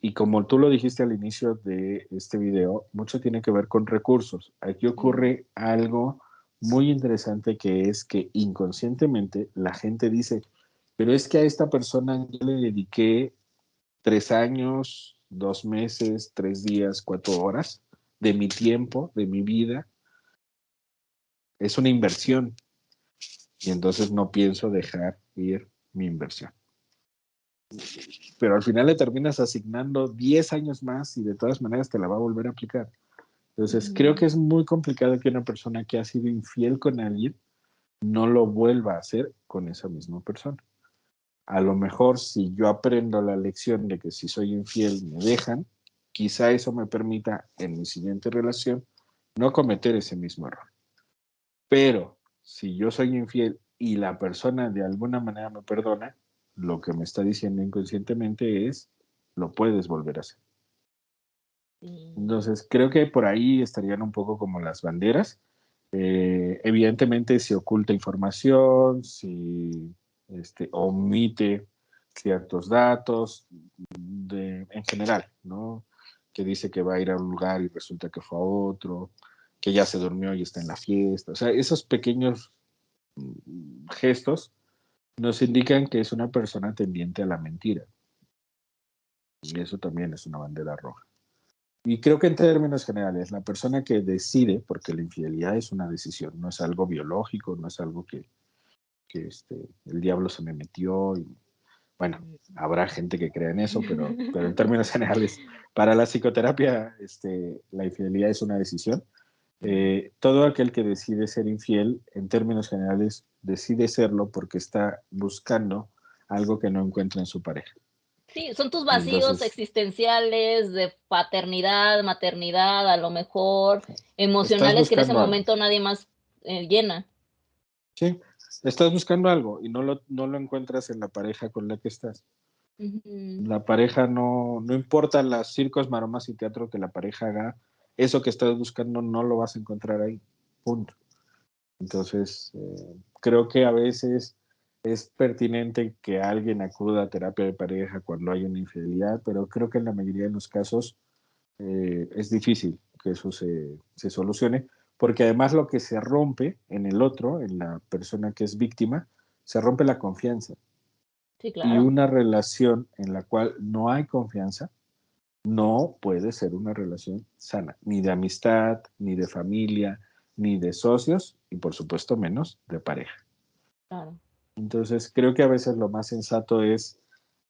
Y como tú lo dijiste al inicio de este video, mucho tiene que ver con recursos. Aquí ujú. ocurre algo muy interesante que es que inconscientemente la gente dice, pero es que a esta persona yo le dediqué 3 años, 2 meses, 3 días, 4 horas de mi tiempo, de mi vida. Es una inversión y entonces no pienso dejar ir mi inversión. Pero al final le terminas asignando 10 años más y de todas maneras te la va a volver a aplicar. Entonces, creo Ujú. que es muy complicado que una persona que ha sido infiel con alguien no lo vuelva a hacer con esa misma persona. A lo mejor si yo aprendo la lección de que si soy infiel me dejan, quizá eso me permita en mi siguiente relación no cometer ese mismo error. Pero si yo soy infiel y la persona de alguna manera me perdona, lo que me está diciendo inconscientemente es, lo puedes volver a hacer. Sí. Entonces, creo que por ahí estarían un poco como las banderas. Evidentemente, si oculta información, si omite ciertos datos, en general, ¿no? Que dice que va a ir a un lugar y resulta que fue a otro, que ya se durmió y está en la fiesta. O sea, esos pequeños gestos nos indican que es una persona tendiente a la mentira. Y eso también es una bandera roja. Y creo que en términos generales, la persona que decide, porque la infidelidad es una decisión, no es algo biológico, no es algo que el diablo se me metió. Y, bueno, habrá gente que crea en eso, pero en términos generales, para la psicoterapia, la infidelidad es una decisión. Ujú. Todo aquel que decide ser infiel, en términos generales, decide serlo porque está buscando algo que no encuentra en su pareja. Sí, son tus Y vacíos entonces, existenciales de paternidad, maternidad, a lo mejor estás emocionales que en ese buscando algo. momento nadie más llena. Sí, estás buscando algo y no lo encuentras en la pareja con la que estás. Ujú. La pareja no importa las circos, maromas y teatro que la pareja haga, eso que estás buscando no lo vas a encontrar ahí. Punto. Entonces, creo que a veces es pertinente que alguien acuda a terapia de pareja cuando hay una infidelidad, pero creo que en la mayoría de los casos es difícil que eso se solucione, porque además lo que se rompe en el otro, en la persona que es víctima, se rompe la confianza. Sí, Y claro. una relación en la cual no hay confianza no puede ser una relación sana, ni de amistad, ni de familia, ni de socios y por supuesto menos de pareja. Claro. Entonces creo que a veces lo más sensato es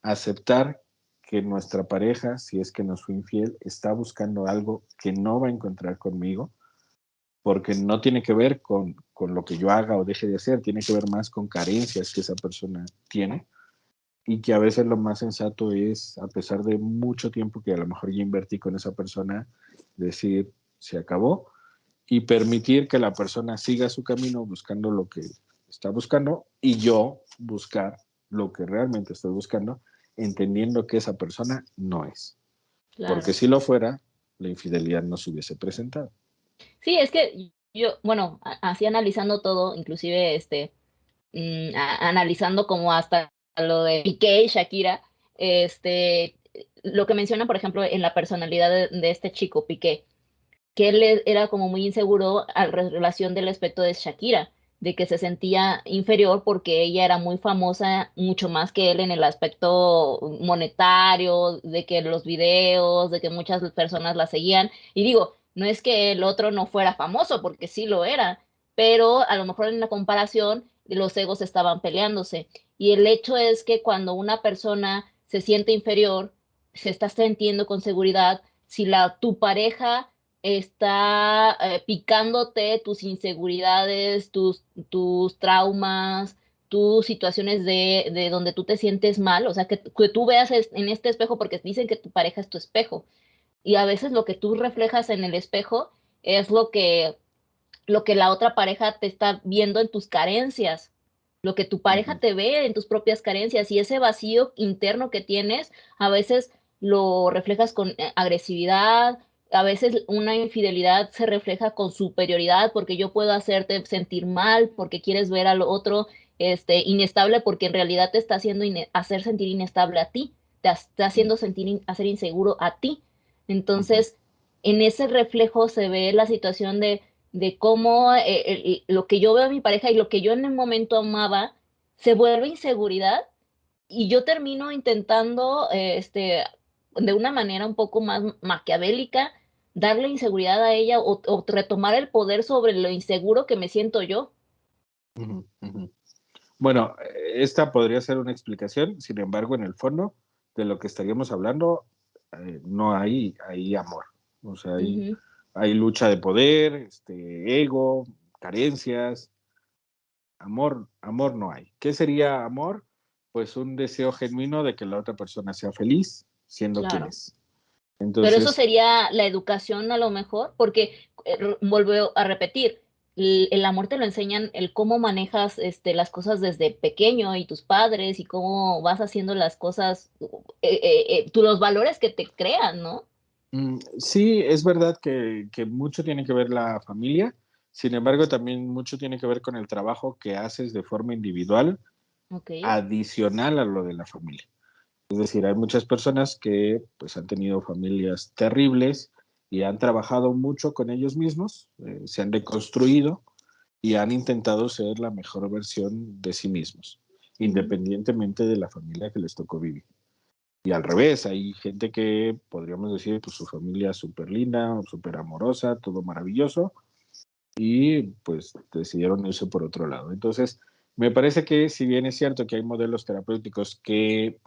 aceptar que nuestra pareja, si es que nos fue infiel, está buscando algo que no va a encontrar conmigo, porque no tiene que ver con lo que yo haga o deje de hacer, tiene que ver más con carencias que esa persona tiene y que a veces lo más sensato es, a pesar de mucho tiempo que a lo mejor ya invertí con esa persona, decir, se acabó y permitir que la persona siga su camino buscando lo que está buscando y yo buscar lo que realmente estoy buscando, entendiendo que esa persona no es. Porque Claro. si lo fuera, la infidelidad no se hubiese presentado. Sí, es que yo, bueno, así analizando todo, inclusive analizando como hasta lo de Piqué y Shakira, lo que menciona, por ejemplo, en la personalidad de este chico, Piqué, que él era como muy inseguro a relación del aspecto de Shakira, de que se sentía inferior porque ella era muy famosa, mucho más que él en el aspecto monetario, de que los videos, de que muchas personas la seguían. Y digo, no es que el otro no fuera famoso, porque sí lo era, pero a lo mejor en la comparación los egos estaban peleándose. Y el hecho es que cuando una persona se siente inferior, se está sintiendo con seguridad, si tu pareja está picándote tus inseguridades, tus traumas, tus situaciones de donde tú te sientes mal, o sea, que tú veas en este espejo, porque dicen que tu pareja es tu espejo, y a veces lo que tú reflejas en el espejo es lo que la otra pareja te está viendo en tus carencias, lo que tu pareja Ujú. te ve en tus propias carencias y ese vacío interno que tienes, a veces lo reflejas con agresividad, a veces una infidelidad se refleja con superioridad porque yo puedo hacerte sentir mal, porque quieres ver al otro inestable, porque en realidad te está haciendo hacer sentir inestable a ti, te está haciendo sentir hacer inseguro a ti. Ujú. Entonces, en ese reflejo se ve la situación de cómo lo que yo veo a mi pareja y lo que yo en el momento amaba se vuelve inseguridad y yo termino intentando, de una manera un poco más maquiavélica, darle inseguridad a ella o retomar el poder sobre lo inseguro que me siento yo. Ujú. Ujú. Bueno, esta podría ser una explicación, sin embargo, en el fondo de lo que estaríamos hablando, no hay amor. O sea, Ujú, hay lucha de poder, ego, carencias. Amor no hay. ¿Qué sería amor? Pues un deseo genuino de que la otra persona sea feliz siendo quien claro. es. Pero eso Entonces, sería la educación a lo mejor, porque vuelvo a repetir, el amor te lo enseñan el cómo manejas las cosas desde pequeño y tus padres y cómo vas haciendo las cosas, los valores que te crean, ¿no? sí, es verdad que mucho tiene que ver la familia, sin embargo, también mucho tiene que ver con el trabajo que haces de forma individual, Ok, adicional a lo de la familia. Es decir, hay muchas personas que pues han tenido familias terribles y han trabajado mucho con ellos mismos, se han deconstruido y han intentado ser la mejor versión de sí mismos, ujú, independientemente de la familia que les tocó vivir. Y al revés, hay gente que podríamos decir, pues su familia es súper linda, súper amorosa, todo maravilloso, y pues decidieron irse por otro lado. Entonces, me parece que si bien es cierto que hay modelos terapéuticos que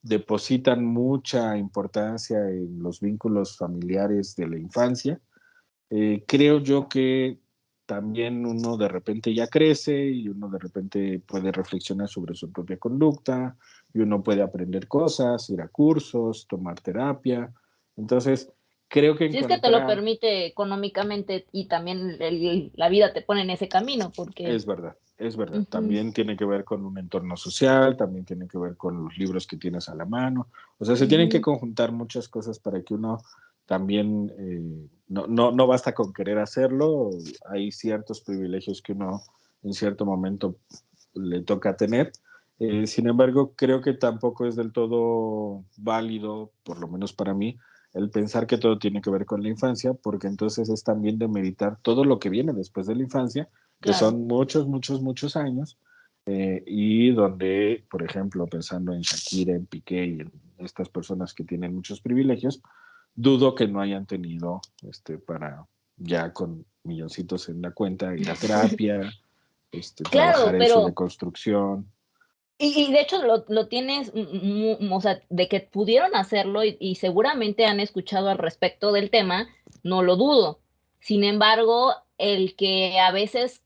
depositan mucha importancia en los vínculos familiares de la infancia, creo yo que también uno de repente ya crece y uno de repente puede reflexionar sobre su propia conducta y uno puede aprender cosas, ir a cursos, tomar terapia. Entonces, creo que si es que te lo encontrar, permite económicamente y también la vida te pone en ese camino, porque es verdad, es verdad. ujú, También tiene que ver con un entorno social, también tiene que ver con los libros que tienes a la mano. O sea, se tienen que ujú, conjuntar muchas cosas para que uno también, no basta con querer hacerlo, hay ciertos privilegios que uno en cierto momento le toca tener. Sin embargo, creo que tampoco es del todo válido, por lo menos para mí, el pensar que todo tiene que ver con la infancia, porque entonces es también de meditar todo lo que viene después de la infancia, que claro. son muchos, muchos, muchos años, y donde, por ejemplo, pensando en Shakira, en Piqué y en estas personas que tienen muchos privilegios, dudo que no hayan tenido para ya con milloncitos en la cuenta, ir a terapia, trabajar Claro, en su pero deconstrucción. y de hecho lo tienes, o sea, de que pudieron hacerlo y seguramente han escuchado al respecto del tema, no lo dudo. Sin embargo, el que a veces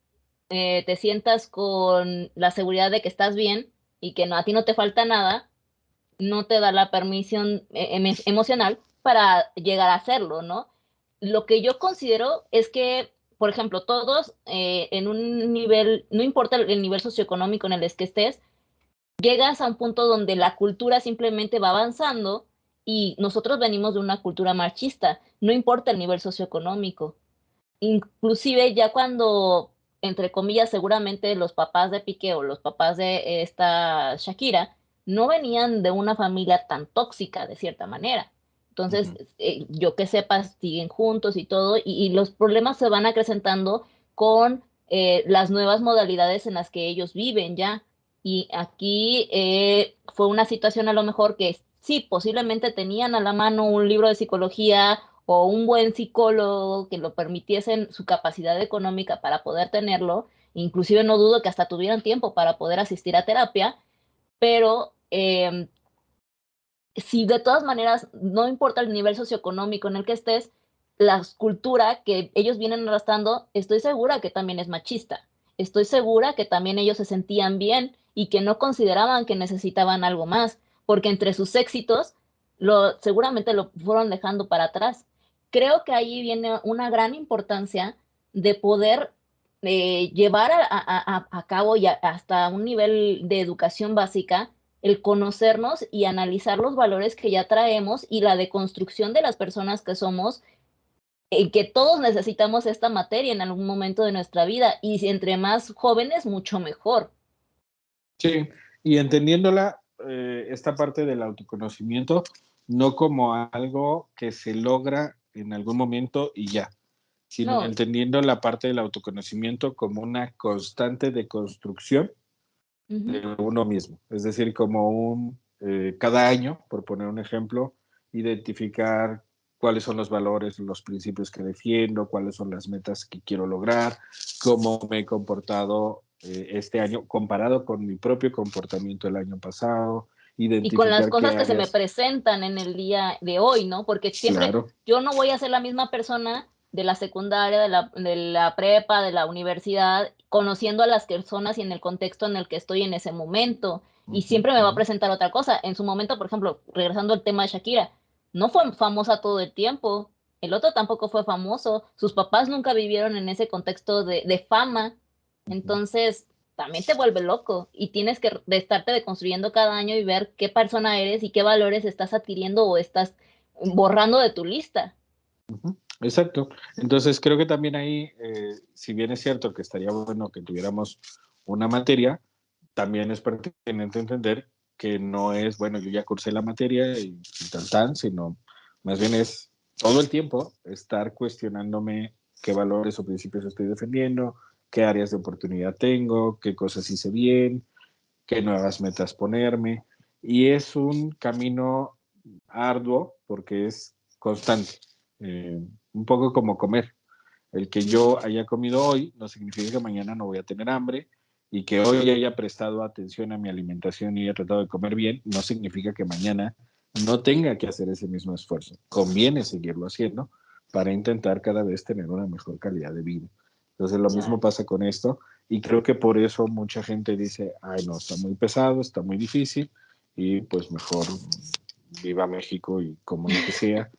te sientas con la seguridad de que estás bien y que no, a ti no te falta nada, no te da la permisión emocional para llegar a hacerlo, ¿no? Lo que yo considero es que, por ejemplo, todos en un nivel, no importa el nivel socioeconómico en el que estés, llegas a un punto donde la cultura simplemente va avanzando y nosotros venimos de una cultura machista, no importa el nivel socioeconómico. Inclusive ya cuando, entre comillas, seguramente los papás de Piqué o los papás de esta Shakira no venían de una familia tan tóxica de cierta manera. Entonces, Ujú. yo que sepa, siguen juntos y todo, y los problemas se van acrecentando con las nuevas modalidades en las que ellos viven ya. Y aquí fue una situación a lo mejor que sí, posiblemente tenían a la mano un libro de psicología o un buen psicólogo que lo permitiesen su capacidad económica para poder tenerlo, inclusive no dudo que hasta tuvieran tiempo para poder asistir a terapia, pero si de todas maneras, no importa el nivel socioeconómico en el que estés, la cultura que ellos vienen arrastrando, estoy segura que también es machista. Estoy segura que también ellos se sentían bien y que no consideraban que necesitaban algo más, porque entre sus éxitos seguramente lo fueron dejando para atrás. Creo que ahí viene una gran importancia de poder llevar a cabo y hasta un nivel de educación básica el conocernos y analizar los valores que ya traemos y la deconstrucción de las personas que somos, que todos necesitamos esta materia en algún momento de nuestra vida y si entre más jóvenes, mucho mejor. Sí, y entendiéndola, esta parte del autoconocimiento, no como algo que se logra en algún momento y ya, sino No, entendiendo la parte del autoconocimiento como una constante de construcción uh-huh. de uno mismo. Es decir, como cada año, por poner un ejemplo, identificar cuáles son los valores, los principios que defiendo, cuáles son las metas que quiero lograr, cómo me he comportado este año comparado con mi propio comportamiento el año pasado, Y con las identificar qué cosas que se me áreas, presentan en el día de hoy, ¿no? Porque siempre claro, yo no voy a ser la misma persona de la secundaria, de la prepa, de la universidad, conociendo a las personas y en el contexto en el que estoy en ese momento. uh Y -huh, siempre me uh va a -huh. presentar otra cosa. En su momento, por ejemplo, regresando al tema de Shakira, no fue famosa todo el tiempo. El otro tampoco fue famoso. Sus papás nunca vivieron en ese contexto de fama. Entonces, también te vuelve loco y tienes que estarte deconstruyendo cada año y ver qué persona eres y qué valores estás adquiriendo o estás borrando de tu lista. Ujú, exacto. Entonces creo que también ahí, si bien es cierto que estaría bueno que tuviéramos una materia, también es pertinente entender que no es, bueno, yo ya cursé la materia y tan tan, sino más bien es todo el tiempo estar cuestionándome qué valores o principios estoy defendiendo, qué áreas de oportunidad tengo, qué cosas hice bien, qué nuevas metas ponerme. Y es un camino arduo porque es constante, un poco como comer. El que yo haya comido hoy no significa que mañana no voy a tener hambre y que hoy haya prestado atención a mi alimentación y haya tratado de comer bien no significa que mañana no tenga que hacer ese mismo esfuerzo. Conviene seguirlo haciendo para intentar cada vez tener una mejor calidad de vida. Entonces lo mismo Claro. pasa con esto y creo que por eso mucha gente dice, ay no, está muy pesado, está muy difícil y pues mejor viva México y como lo que sea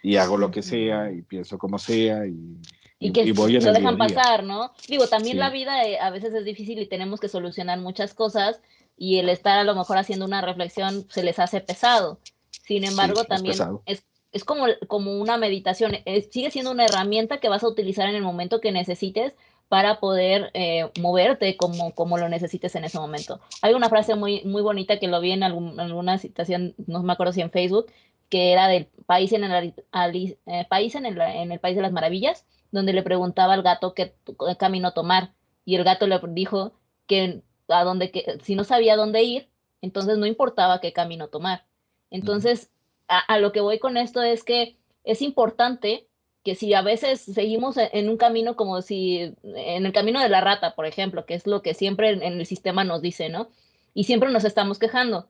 y hago lo que sea y pienso como sea Y que y voy en lo el día a dejan día. pasar, ¿no? Digo, también la Sí, vida a veces es difícil y tenemos que solucionar muchas cosas y el estar a lo mejor haciendo una reflexión se les hace pesado. Sin sí, embargo, es también pesado. es como una meditación, sigue siendo una herramienta que vas a utilizar en el momento que necesites para poder moverte como lo necesites en ese momento. Hay una frase muy, muy bonita que lo vi en alguna citación, no me acuerdo si en Facebook, que era del país país en el país de las maravillas, donde le preguntaba al gato qué camino tomar y el gato le dijo que si no sabía dónde ir, entonces no importaba qué camino tomar. Ujú, Entonces, a lo que voy con esto es que es importante, que si a veces seguimos en un camino como si en el camino de la rata, por ejemplo, que es lo que siempre en el sistema nos dice, ¿no? Y siempre nos estamos quejando.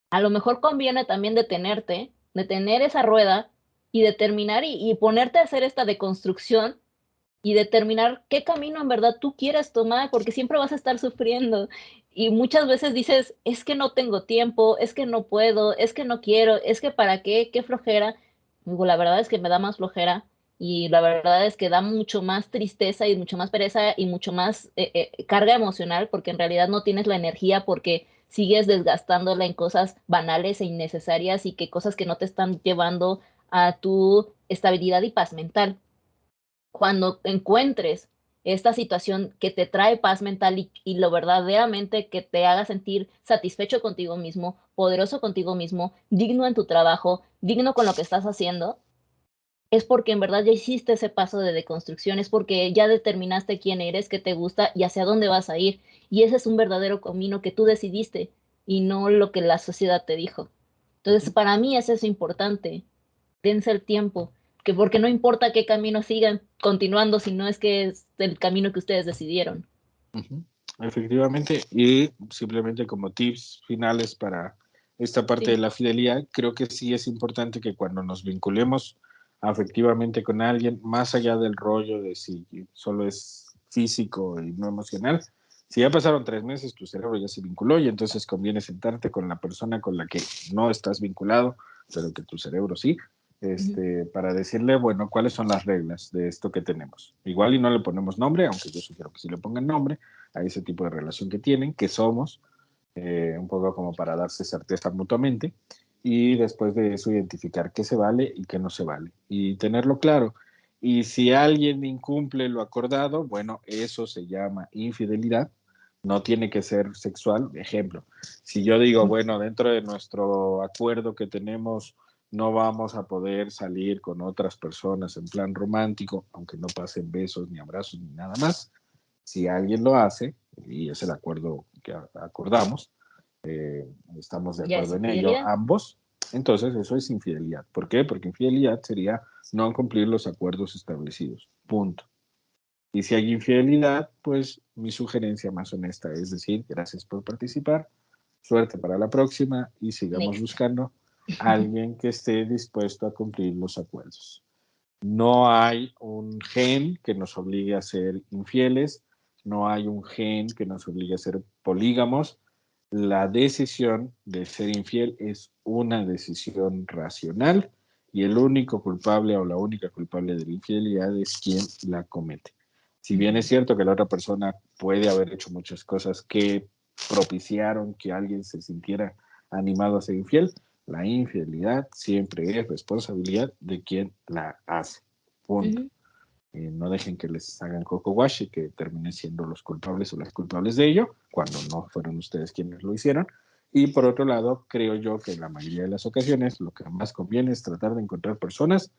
A lo mejor conviene también detenerte, detener esa rueda y determinar y ponerte a hacer esta deconstrucción y determinar qué camino en verdad tú quieres tomar, porque siempre vas a estar sufriendo. Y muchas veces dices, es que no tengo tiempo, es que no puedo, es que no quiero, es que para qué, qué flojera. Digo, la verdad es que me da más flojera y la verdad es que da mucho más tristeza y mucho más pereza y mucho más carga emocional porque en realidad no tienes la energía porque sigues desgastándola en cosas banales e innecesarias y que cosas que no te están llevando a tu estabilidad y paz mental. Cuando encuentres esta situación que te trae paz mental y lo verdaderamente que te haga sentir satisfecho contigo mismo, poderoso contigo mismo, digno en tu trabajo, digno con lo que estás haciendo, es porque en verdad ya hiciste ese paso de deconstrucción, es porque ya determinaste quién eres, qué te gusta y hacia dónde vas a ir. Y ese es un verdadero camino que tú decidiste y no lo que la sociedad te dijo. Entonces, Ujú, para mí eso es importante. Dense el tiempo, que porque no importa qué camino sigan continuando, si no es que es el camino que ustedes decidieron. ujú. Efectivamente, y simplemente como tips finales para esta parte de Sí. la fidelidad, creo que sí es importante que cuando nos vinculemos afectivamente con alguien, más allá del rollo de si solo es físico y no emocional, si ya pasaron 3 meses, tu cerebro ya se vinculó y entonces conviene sentarte con la persona con la que no estás vinculado, pero que tu cerebro sí, Ujú. para decirle, bueno, cuáles son las reglas de esto que tenemos. Igual y no le ponemos nombre, aunque yo sugiero que sí le pongan nombre a ese tipo de relación que tienen, que somos, un poco como para darse certeza mutuamente, y después de eso identificar qué se vale y qué no se vale, y tenerlo claro. Y si alguien incumple lo acordado, bueno, eso se llama infidelidad, no tiene que ser sexual. Ejemplo, si yo digo, bueno, dentro de nuestro acuerdo que tenemos, no vamos a poder salir con otras personas en plan romántico, aunque no pasen besos ni abrazos ni nada más. Si alguien lo hace, y es el acuerdo que acordamos, estamos de Ya es acuerdo en ello infidelidad. ambos, entonces eso es infidelidad. ¿Por qué? Porque infidelidad sería no cumplir los acuerdos establecidos. Punto. Y si hay infidelidad, pues mi sugerencia más honesta es decir, gracias por participar, suerte para la próxima y sigamos Next. buscando a alguien que esté dispuesto a cumplir los acuerdos. No hay un gen que nos obligue a ser infieles, no hay un gen que nos obligue a ser polígamos. La decisión de ser infiel es una decisión racional y el único culpable o la única culpable de la infidelidad es quien la comete. Si bien es Ujú. cierto que la otra persona puede haber hecho muchas cosas que propiciaron que alguien se sintiera animado a ser infiel, la infidelidad siempre es responsabilidad de quien la hace. Punto. Ujú. No dejen que les hagan coco wash y que terminen siendo los culpables o las culpables de ello, cuando no fueron ustedes quienes lo hicieron. Y por otro lado, creo yo que en la mayoría de las ocasiones lo que más conviene es tratar de encontrar personas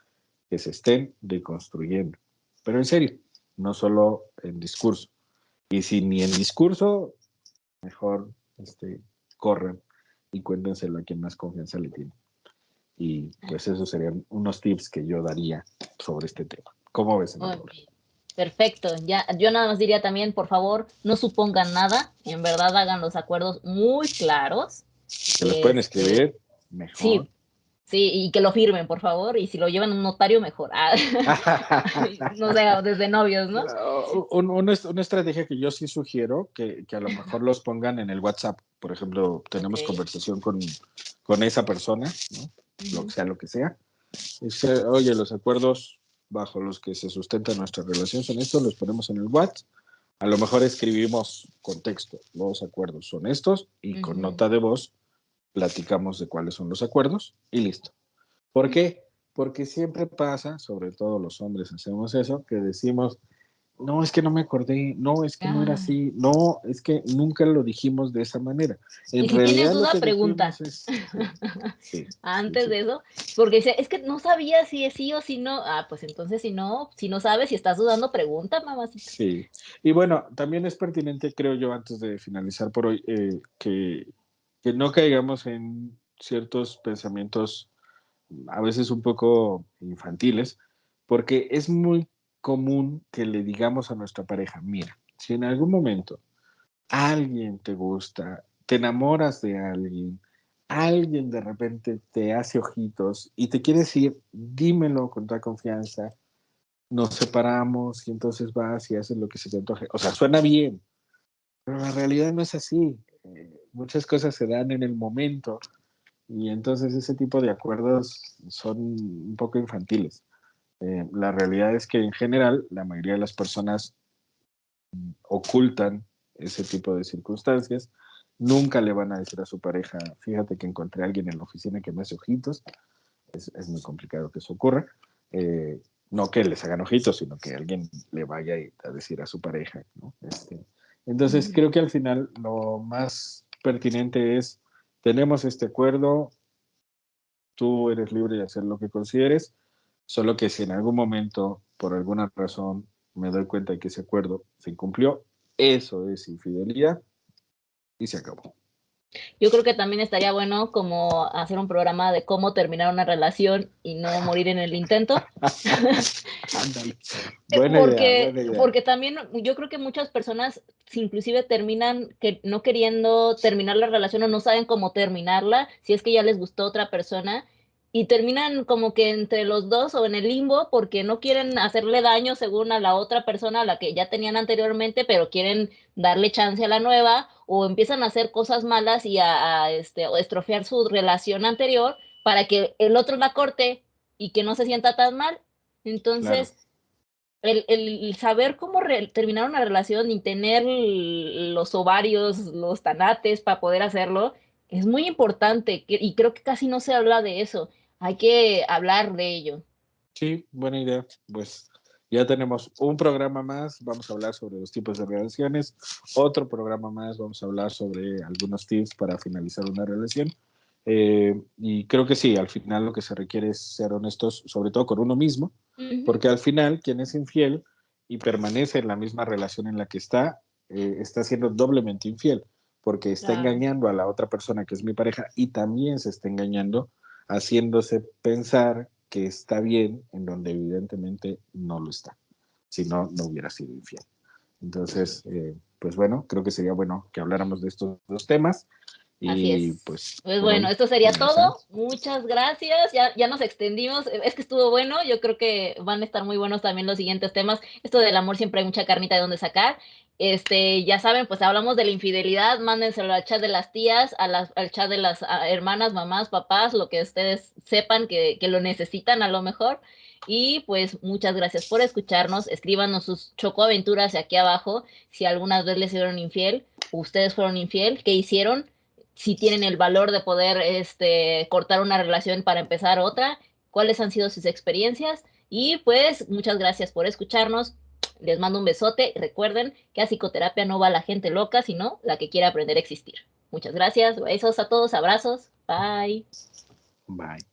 que se estén deconstruyendo. Pero en serio, no solo en discurso. Y si ni en discurso, mejor corren y cuéntenselo a quien más confianza le tiene. Y pues esos serían unos tips que yo daría sobre este tema. ¿Cómo ves, Ana Muy Paula? bien. Perfecto. Ya, yo nada más diría también, por favor, no supongan nada. En verdad hagan los acuerdos muy claros. Se los pueden Este, escribir mejor. sí, sí, y que lo firmen, por favor. Y si lo llevan a un notario, mejor. Ah, no sé, desde novios, ¿no? Una estrategia que yo sí sugiero, que a lo mejor los pongan en el WhatsApp. Por ejemplo, Ok. tenemos conversación con esa persona, ¿no? Ujú. Lo que sea. Dice, oye, los acuerdos bajo los que se sustenta nuestra relación son estos, los ponemos en el WhatsApp. A lo mejor escribimos con texto, los acuerdos son estos, y con Ujú. nota de voz platicamos de cuáles son los acuerdos y listo. ¿Por qué? Porque siempre pasa, sobre todo los hombres hacemos eso, que decimos, no, es que no me acordé, no, es que no era Ah, así, no, es que nunca lo dijimos de esa manera. En y si tienes realidad lo duda, que dijimos pregunta. es, sí, sí, sí, Antes sí. de eso, porque dice, es que no sabía si es sí o si no. Ah, pues entonces si no sabes, si estás dudando, pregunta, mamacita. Sí, y bueno, también es pertinente, creo yo, antes de finalizar por hoy, que no caigamos en ciertos pensamientos a veces un poco infantiles, porque es muy común que le digamos a nuestra pareja, mira, si en algún momento alguien te gusta, te enamoras de alguien de repente te hace ojitos y te quiere decir, dímelo con toda confianza, nos separamos y entonces vas y haces lo que se te antoje. O sea, suena bien, pero la realidad no es así. Muchas cosas se dan en el momento y entonces ese tipo de acuerdos son un poco infantiles. La realidad es que en general la mayoría de las personas ocultan ese tipo de circunstancias. Nunca le van a decir a su pareja, fíjate que encontré a alguien en la oficina que me hace ojitos. Es muy complicado que eso ocurra. No que les hagan ojitos, sino que alguien le vaya a decir a su pareja, ¿no? Entonces, creo que al final lo más pertinente es, tenemos este acuerdo, tú eres libre de hacer lo que consideres, solo que si en algún momento, por alguna razón, me doy cuenta de que ese acuerdo se incumplió, eso es infidelidad y se acabó. Yo creo que también estaría bueno como hacer un programa de cómo terminar una relación y no morir en el intento. Ándale. Buena idea, Porque, buena idea. porque también yo creo que muchas personas inclusive terminan que no queriendo terminar la relación o no saben cómo terminarla, si es que ya les gustó otra persona, y terminan como que entre los dos o en el limbo porque no quieren hacerle daño según a la otra persona a la que ya tenían anteriormente, pero quieren darle chance a la nueva, o empiezan a hacer cosas malas y o estropear su relación anterior para que el otro la corte y que no se sienta tan mal. Claro. Entonces, el saber cómo terminar una relación y tener los ovarios, los tanates para poder hacerlo, es muy importante y creo que casi no se habla de eso. Hay que hablar de ello. Sí, buena idea. Pues ya tenemos un programa más, vamos a hablar sobre los tipos de relaciones, otro programa más, vamos a hablar sobre algunos tips para finalizar una relación. Y creo que sí, al final lo que se requiere es ser honestos, sobre todo con uno mismo, Ujú, porque al final quien es infiel y permanece en la misma relación en la que está siendo doblemente infiel, porque está claro. engañando a la otra persona que es mi pareja y también se está engañando haciéndose pensar que está bien en donde evidentemente no lo está, si no, no hubiera sido infiel. Entonces, pues bueno, creo que sería bueno que habláramos de estos dos temas Así y es. pues Pues por bueno, hoy esto sería todo. finalizamos. Muchas gracias. Ya nos extendimos. Es que estuvo bueno. Yo creo que van a estar muy buenos también los siguientes temas. Esto del amor siempre hay mucha carnita de donde sacar. Ya saben, pues hablamos de la infidelidad. Mándenselo al chat de las tías, al chat de las hermanas, mamás, papás, lo que ustedes sepan que lo necesitan a lo mejor. Y pues muchas gracias por escucharnos. Escríbanos sus chocoaventuras aquí abajo. Si algunas veces les hicieron infiel, ustedes fueron infiel, ¿qué hicieron? Si tienen el valor de poder cortar una relación para empezar otra, cuáles han sido sus experiencias y pues muchas gracias por escucharnos. Les mando un besote. Recuerden que a psicoterapia no va la gente loca, sino la que quiere aprender a existir. Muchas gracias. Besos a todos. Abrazos. Bye. Bye.